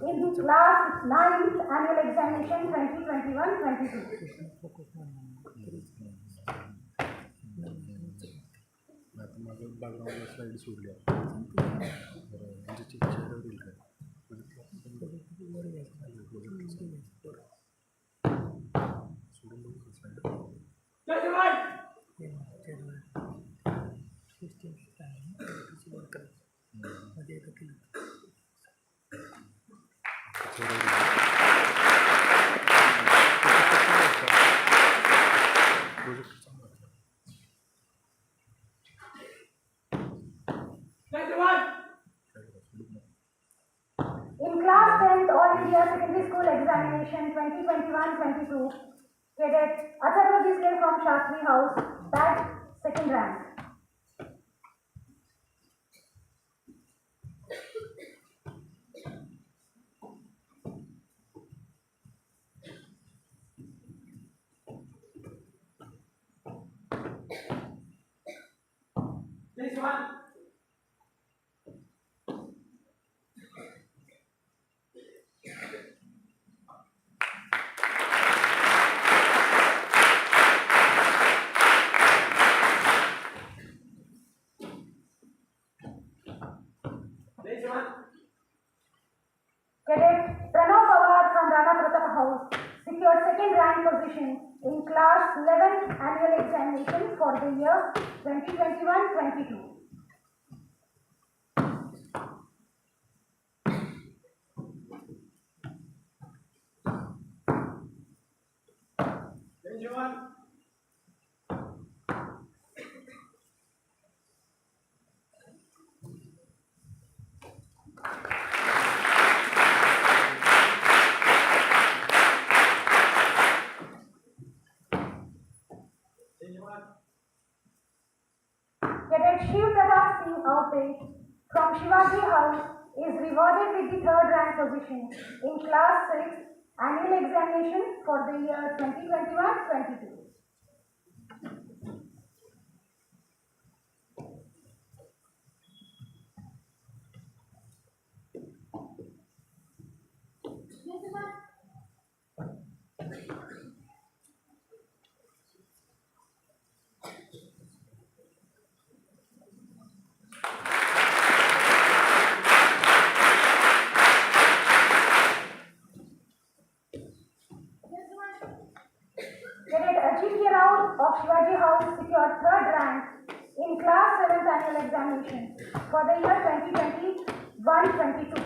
in the class 9th annual examination 2021-22. बॅकग्राऊंडला slide सोडल्या म्हणजे चेहऱ्यावर येईल काय सोडून बघू slide In class 10th All India Secondary School Examination 2021-22, cadet Atharva Gisle from Shastri House bagged second rank. Cadet Pranav Pawar from Rana Pratap House secured second rank position in class 11th annual examination for the year 2021-22. Cadet Shiv Pratap Singh Aute from Shivaji House is rewarded with the third rank position in class 6 annual examination for the year 2021-22. Cadet AJINKYAN of Shivaji House secured third rank in class 7th annual examination for the year 2021-22.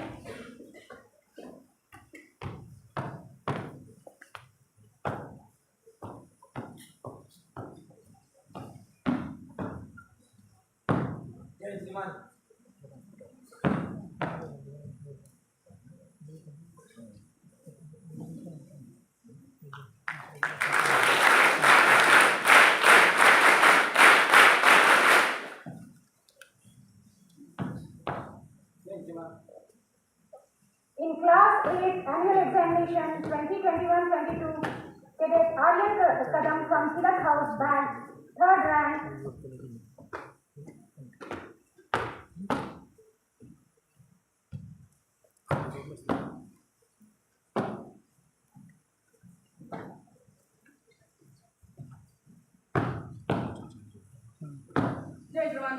In class 8 annual examination 2021-22, cadet Aryan Kadam from Tilak House bagged third rank. Jai Jawan.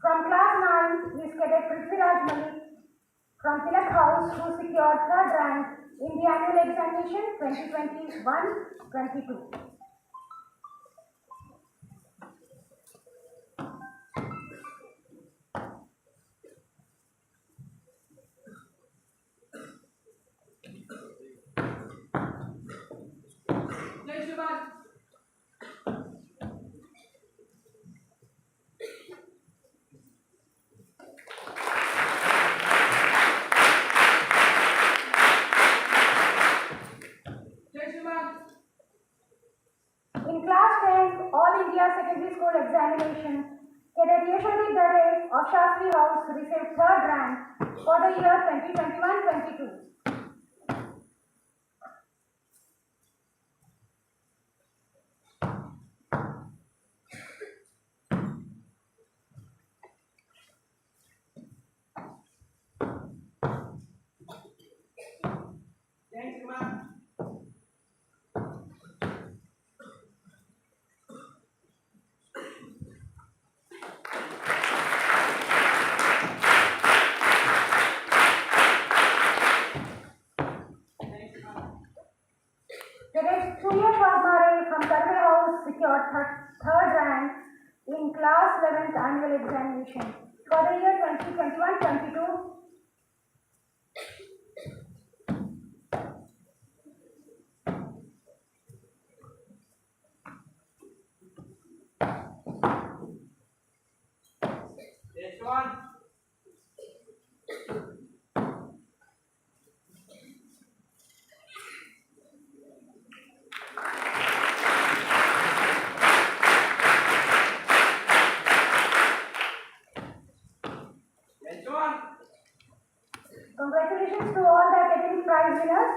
From class 9 is cadet Prithviraj Malik from Tilak House who secured third rank in the annual examination 2021-22. In class 10 All India Secondary School Examination, cadet Yashwant Dare of Shastri House received third rank for the year 2021-22. examination for the year 2021-22. Congratulations to all the academic prize winners.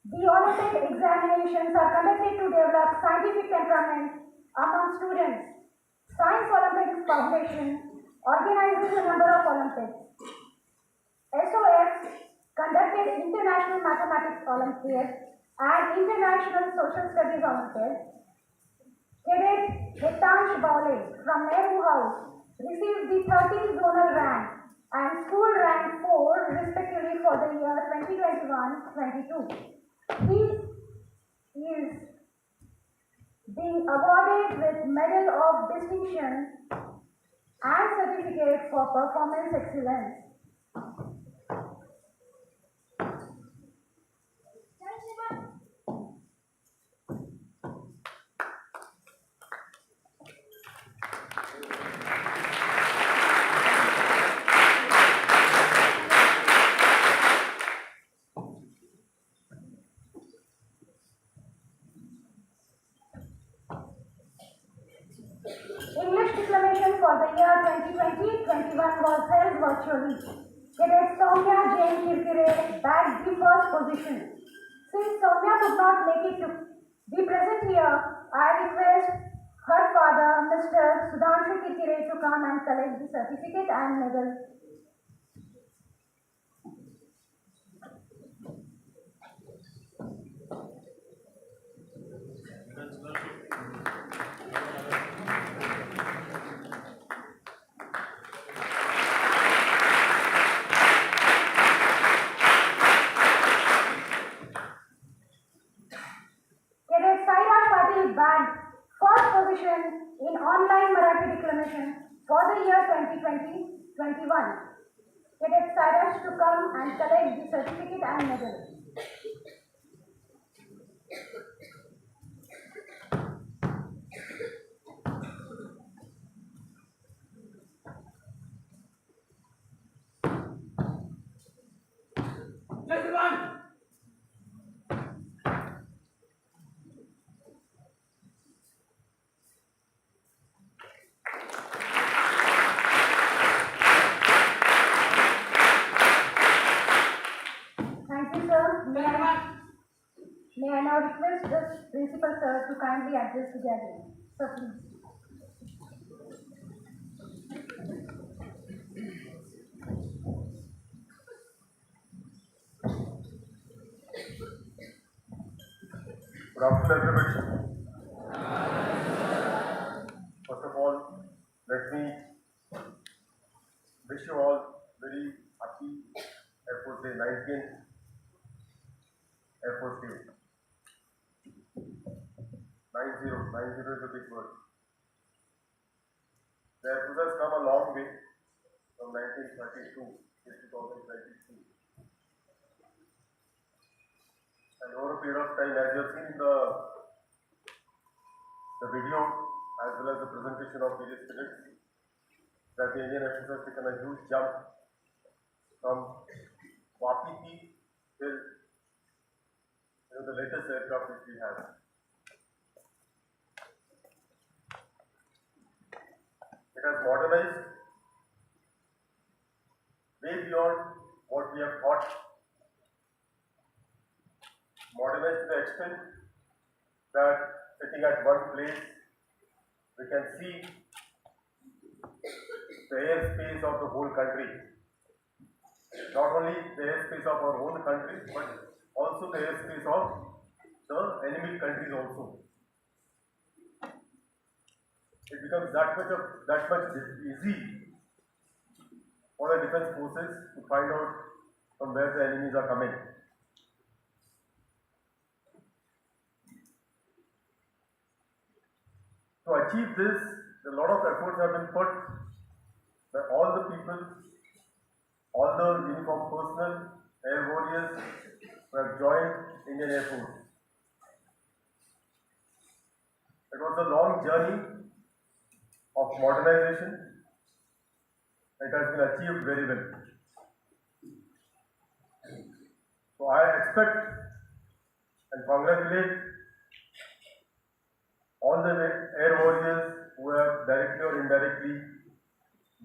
The Olympic examinations are conducted to develop scientific temperament among students. Science Olympics Foundation organizes a number of Olympics. SOF conducted International Mathematics Olympiad and International Social Studies Olympiad. Cadet Hitansh Bowle from Nehru House received the 13th zonal rank and school rank 4 respectively for the year 2021-22. He is being awarded with Medal of Distinction and Certificate for Performance Excellence. English declamation for the year 2020-21 was held virtually. Cadet Soumya Jain Kirkire bagged the first position. Since Soumya could not make it to be present here, I request her father, Mr. Sudhanshu Kirkire, to come and collect the certificate and medal. Cadet Sairaj Patil bagged first position in online Marathi declamation for the year 2020-21. Cadet Sairaj to come and collect the certificate and medal. Thank you, sir. May I now request the principal, sir, to kindly address the gathering. Sir, please. Good afternoon, everybody. First of all, let me wish you all very happy Air Force Day, 19th Air Force Day. 90 is a big word. The Air Force has come a long way from 1932 to 2022. And over a period of time, as you have seen in the video as well as the presentation of various cadets, that the Indian Air Force has taken a huge jump from Wapiti till the latest aircraft which we have. It has modernized way beyond what we have thought. Modernized to the extent that sitting at one place, we can see the airspace of the whole country. Not only the airspace of our own country, but also the airspace of the enemy countries also. It becomes that much easy for the defense forces to find out from where the enemies are coming. To achieve this, a lot of efforts have been put people, all the uniformed personnel, air warriors who have joined Indian Air Force. It was a long journey of modernization. It has been achieved very well. So I expect and congratulate all the air warriors who have directly or indirectly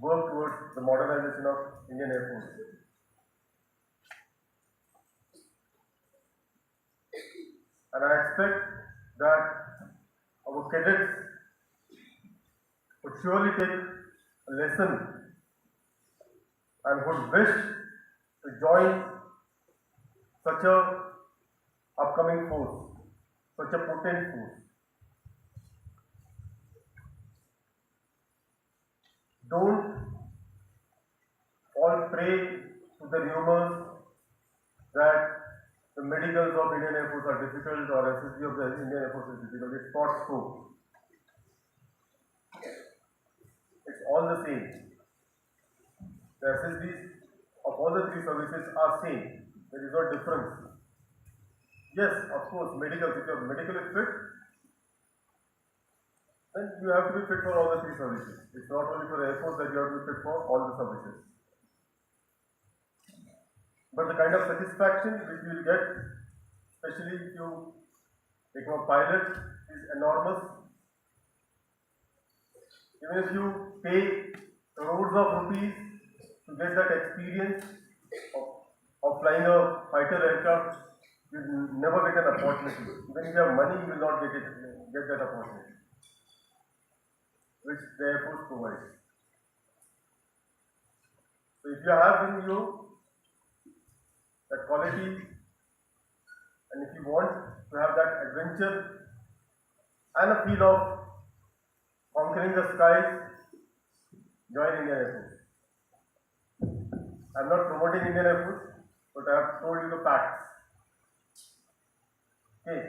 worked towards the modernization of Indian Air Force. And I expect that our cadets would surely take a lesson and would wish to join such a upcoming force, such a potent force. Don't fall prey to the rumors that the medicals of Indian Air Force are difficult or SSB of the Indian Air Force is difficult. It's not so. It's all the same. The SSBs of all the three services are same. There is no difference. Yes, of course, medicals, if you are medically fit, then you have to be fit for all the three services. It's not only for Air Force that you have to be fit for all the services. But the kind of satisfaction which you will get, especially if you become a pilot, is enormous. Even if you pay crores of rupees to get that experience of flying a fighter aircraft, you will never get an opportunity. Even if you have money, you will not get that opportunity, which the Air Force provides. So if you have in you that quality, and if you want to have that adventure and a feel of conquering the skies, join Indian Air Force. I am not promoting Indian Air Force, but I have told you the facts. Okay.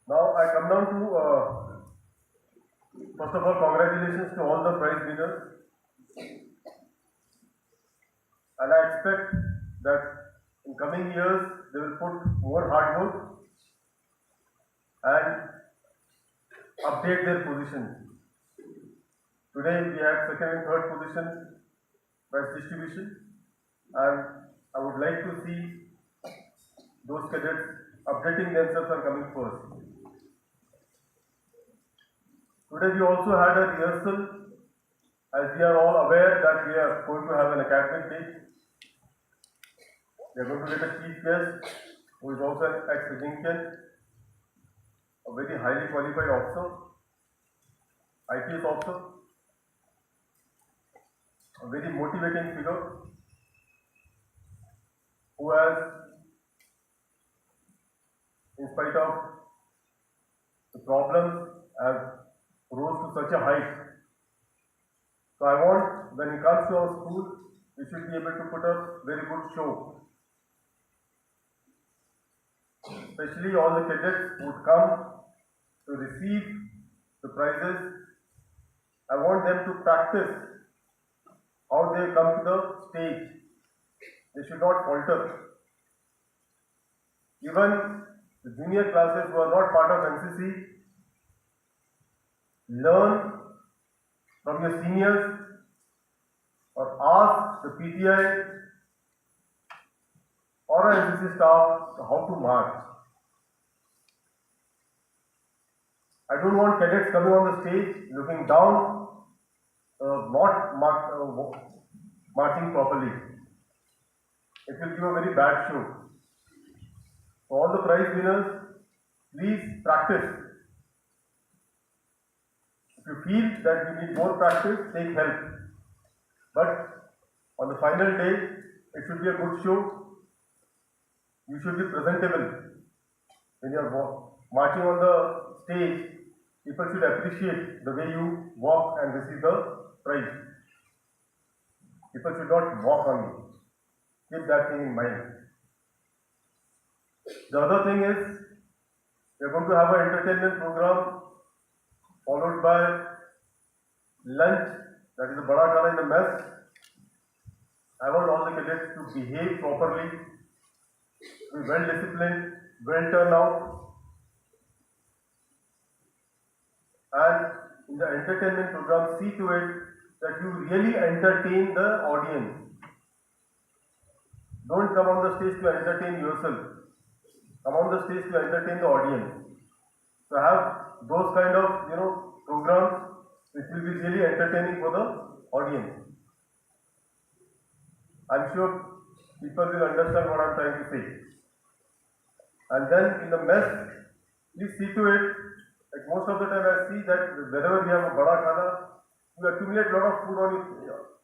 Now I come down to, first of all, congratulations to all the prize winners. And I expect that in coming years they will put more hard work and update their position. Today we have second and third position prize distribution, and I would like to see those cadets updating themselves and coming first. Today we also had a rehearsal, as we are all aware that we are going to have an academic day. We are going to get a chief guest who is also an ex-AJINKYAN, a very highly qualified officer, IPS officer, a very motivating figure who has, in spite of the problems, has rose to such a height. So I want, when he comes to our school, we should be able to put a very good show. Especially all the cadets who would come to receive the prizes. I want them to practice how they come to the stage. They should not falter. Even the junior classes who are not part of NCC, learn from your seniors or ask the PTI or NCC staff how to march. I don't want cadets coming on the stage looking down, not marching properly. It will give a very bad show. So all the prize winners, please practice. If you feel that you need more practice, take help. But on the final day, it should be a good show. You should be presentable. When you are marching on the stage, people should appreciate the way you walk and receive the prize. People should not walk on you. Keep that thing in mind. The other thing is, we are going to have an entertainment program followed by lunch that is the Bada Khana in the mess. I want all the cadets to behave properly, be well disciplined, well turned out, and in the entertainment program, see to it that you really entertain the audience. Don't come on the stage to entertain yourself. Come on the stage to entertain the audience. So have those kind of programs which will be really entertaining for the audience. I'm sure people will understand what I'm trying to say. And then in the mess, please see to it. Like most of the time, I see that wherever we have a Bada Khana, you accumulate a lot of food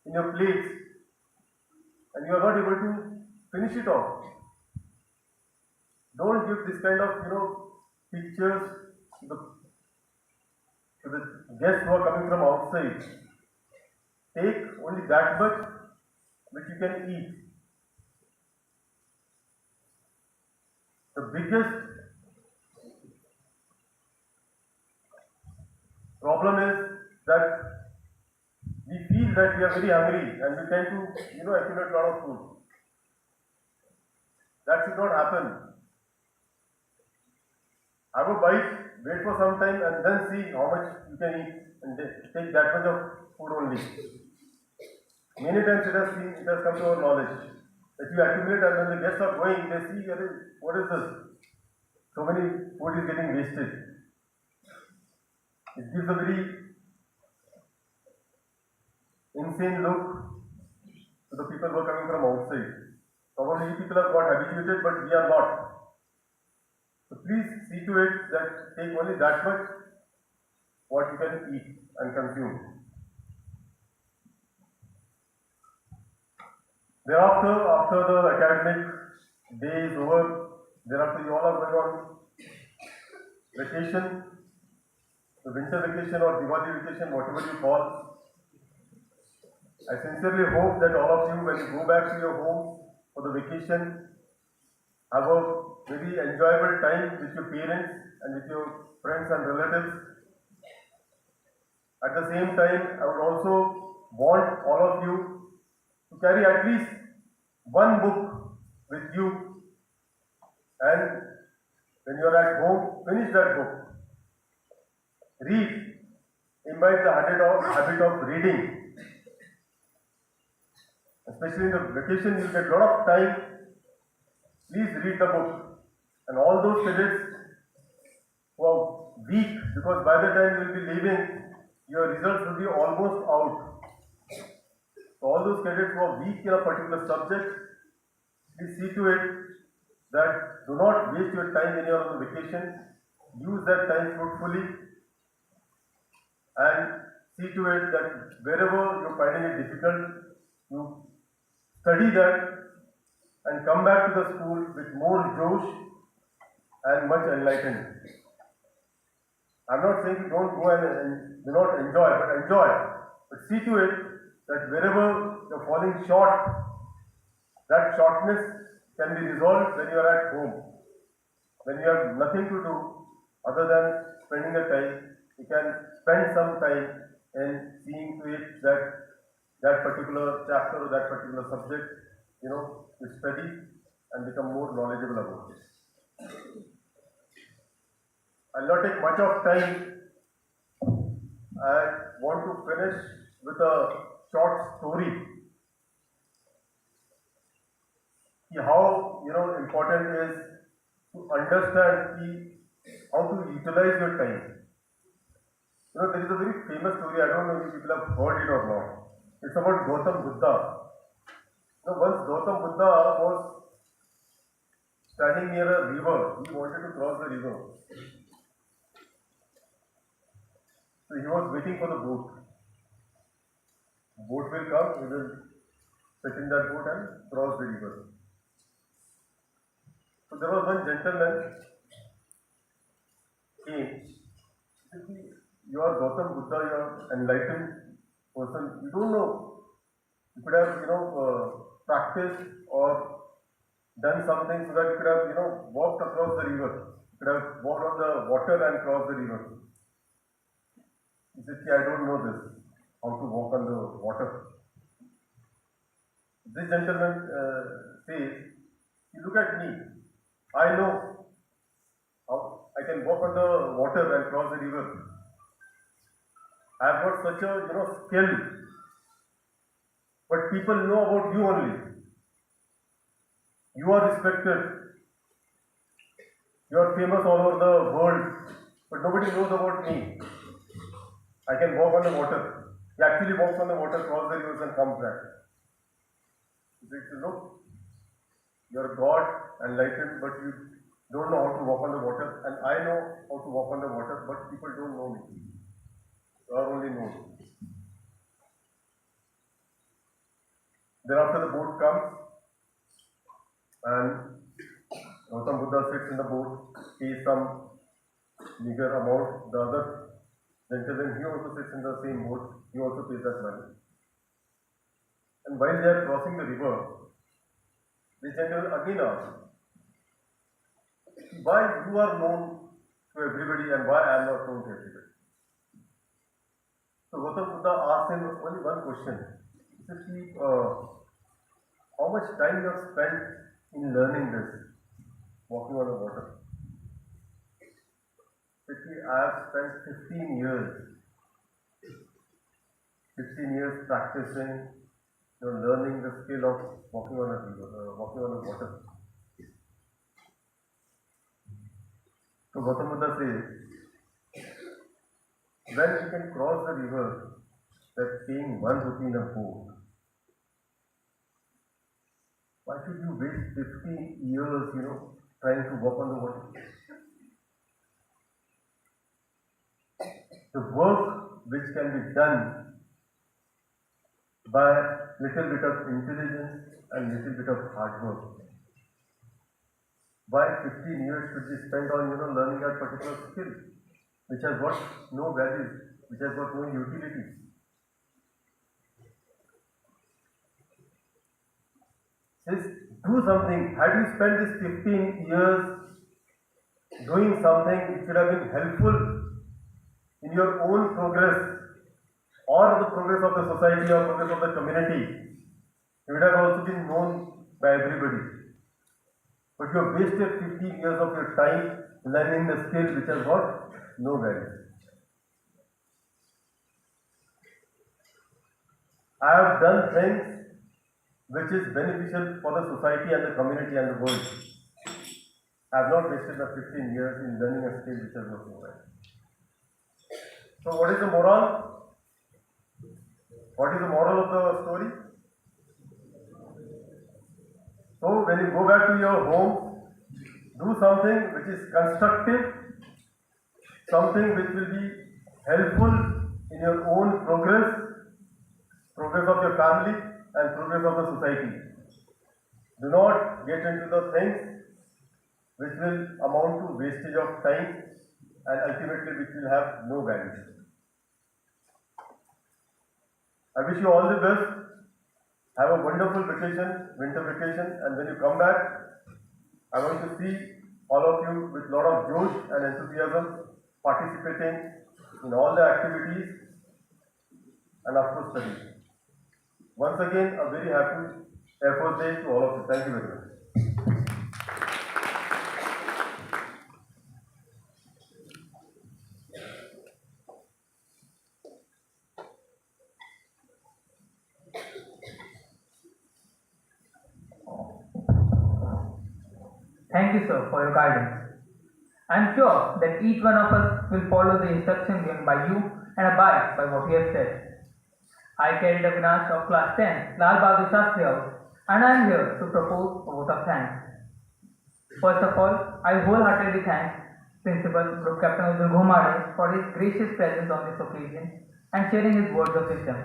in your plates, and you are not able to finish it off. Don't give this kind of pictures to the guests who are coming from outside. Take only that much which you can eat. The biggest problem is that we feel that we are very hungry and we tend to accumulate a lot of food. That should not happen. Have a bite, wait for some time, and then see how much you can eat and take that much of food only. Many times it has come to our knowledge that you accumulate, and when the guests are going, they see, what is this? So many food is getting wasted. It gives a very insane look to the people who are coming from outside. Probably you people have got habituated, but we are not. So please see to it that take only that much what you can eat and consume. Thereafter, after the academic day is over, thereafter you all are going on vacation, the winter vacation or Diwali vacation, whatever you call. I sincerely hope that all of you, when you go back to your home for the vacation, have a very enjoyable time with your parents and with your friends and relatives. At the same time, I would also want all of you to carry at least one book with you, and when you are at home, finish that book. Read, imbibe the habit of reading. Especially in the vacation, you get a lot of time. Please read the book. And all those cadets who are weak, because by the time you will be leaving, your results will be almost out. So all those cadets who are weak in a particular subject, please see to it that do not waste your time when you are on the vacation. Use that time fruitfully and see to it that wherever you are finding it difficult, you study that and come back to the school with more josh and much enlightened. I'm not saying you don't go and do not enjoy, but enjoy. But see to it that wherever you're falling short, that shortness can be resolved when you are at home. When you have nothing to do other than spending the time, you can spend some time in seeing to it that that particular chapter or that particular subject, you study and become more knowledgeable about it. I'll not take much of time. I want to finish with a short story. How important it is to understand how to utilize your time. There is a very famous story. I don't know if people have heard it or not. It's about Gautam Buddha. Once Gautam Buddha was standing near a river. He wanted to cross the river. So he was waiting for the boat. The boat will come, he will sit in that boat and cross the river. So there was one gentleman came. You are Gautam Buddha, you are enlightened person. You don't know. You could have, practiced or done something so that you could have, walked across the river. You could have walked on the water and crossed the river. He said, I don't know this, how to walk on the water. This gentleman says, look at me, I know how I can walk on the water and cross the river. I have got such a skill, but people know about you only. You are respected. You are famous all over the world, but nobody knows about me. I can walk on the water. He actually walks on the water, cross the rivers and comes back. He says, look, you are God enlightened, but you don't know how to walk on the water, and I know how to walk on the water, but people don't know me. You are only known. Thereafter the boat comes, and Gautam Buddha sits in the boat, pays some meager amount. The other gentleman, he also sits in the same boat, he also pays that money. And while they are crossing the river, the gentleman again asks, why you are known to everybody and why I am not known to everybody? So Gautam Buddha asked him only one question. He said, how much time you have spent in learning this, walking on the water? He said, I have spent 15 years. 15 years practicing, learning the skill of walking on the water. So Gautam Buddha says, when you can cross the river, that's paying 1 rupee in a boat. Why should you waste 15 years, trying to walk on the water? The work which can be done by little bit of intelligence and little bit of hard work. Why 15 years should be spent on, learning that particular skill, which has got no value, which has got no utility? Says, do something. Had you spent this 15 years doing something, it should have been helpful in your own progress or the progress of the society or progress of the community. It would have also been known by everybody. But you have wasted 15 years of your time learning the skill which has got no value. I have done things which is beneficial for the society and the community and the world. I have not wasted the 15 years in learning a skill which has got no value. So what is the moral? What is the moral of the story? So when you go back to your home, do something which is constructive, something which will be helpful in your own progress of your family and progress of the society. Do not get into the things which will amount to wastage of time and ultimately which will have no value. I wish you all the best. Have a wonderful vacation, winter vacation, and when you come back, I want to see all of you with a lot of josh and enthusiasm participating in all the activities and of course studying. Once again, a very happy Air Force Day to all of you. Thank you very much. Thank you, sir, for your guidance. I am sure that each one of us will follow the instructions given by you and abide by what you have said. I carry the Avinash of class 10, Lal Bahadur Shastri House, and I am here to propose a vote of thanks. First of all, I wholeheartedly thank Principal Group Captain Ujjwal Ghomade for his gracious presence on this occasion and sharing his words of wisdom.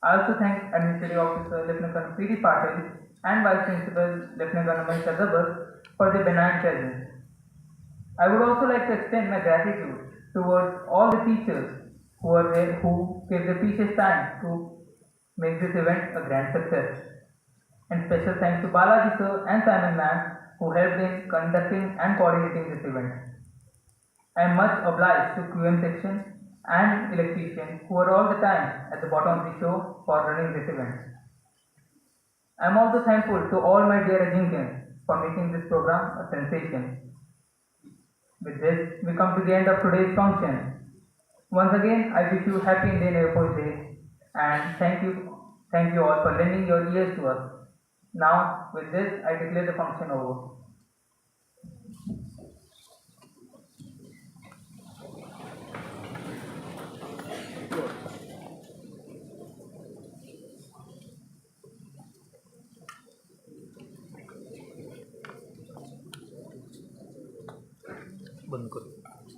I also thank Administrative Officer Lieutenant Colonel P.D. Patil and Vice Principal Lieutenant Colonel Manish Zabar for their benign presence. I would also like to extend my gratitude towards all the teachers who are there, who gave their precious time to make this event a grand success. And special thanks to Balaji sir and Simon ma'am who helped in conducting and coordinating this event. I am much obliged to QM section and electrician who were all the time at the bottom of the show for running this event. I am also thankful to all my dear AJINKYAN for making this program a sensation. With this, we come to the end of today's function. Once again, I wish you Happy Indian Air Force Day and thank you all for lending your ears to us. Now, with this, I declare the function over. बंद करो.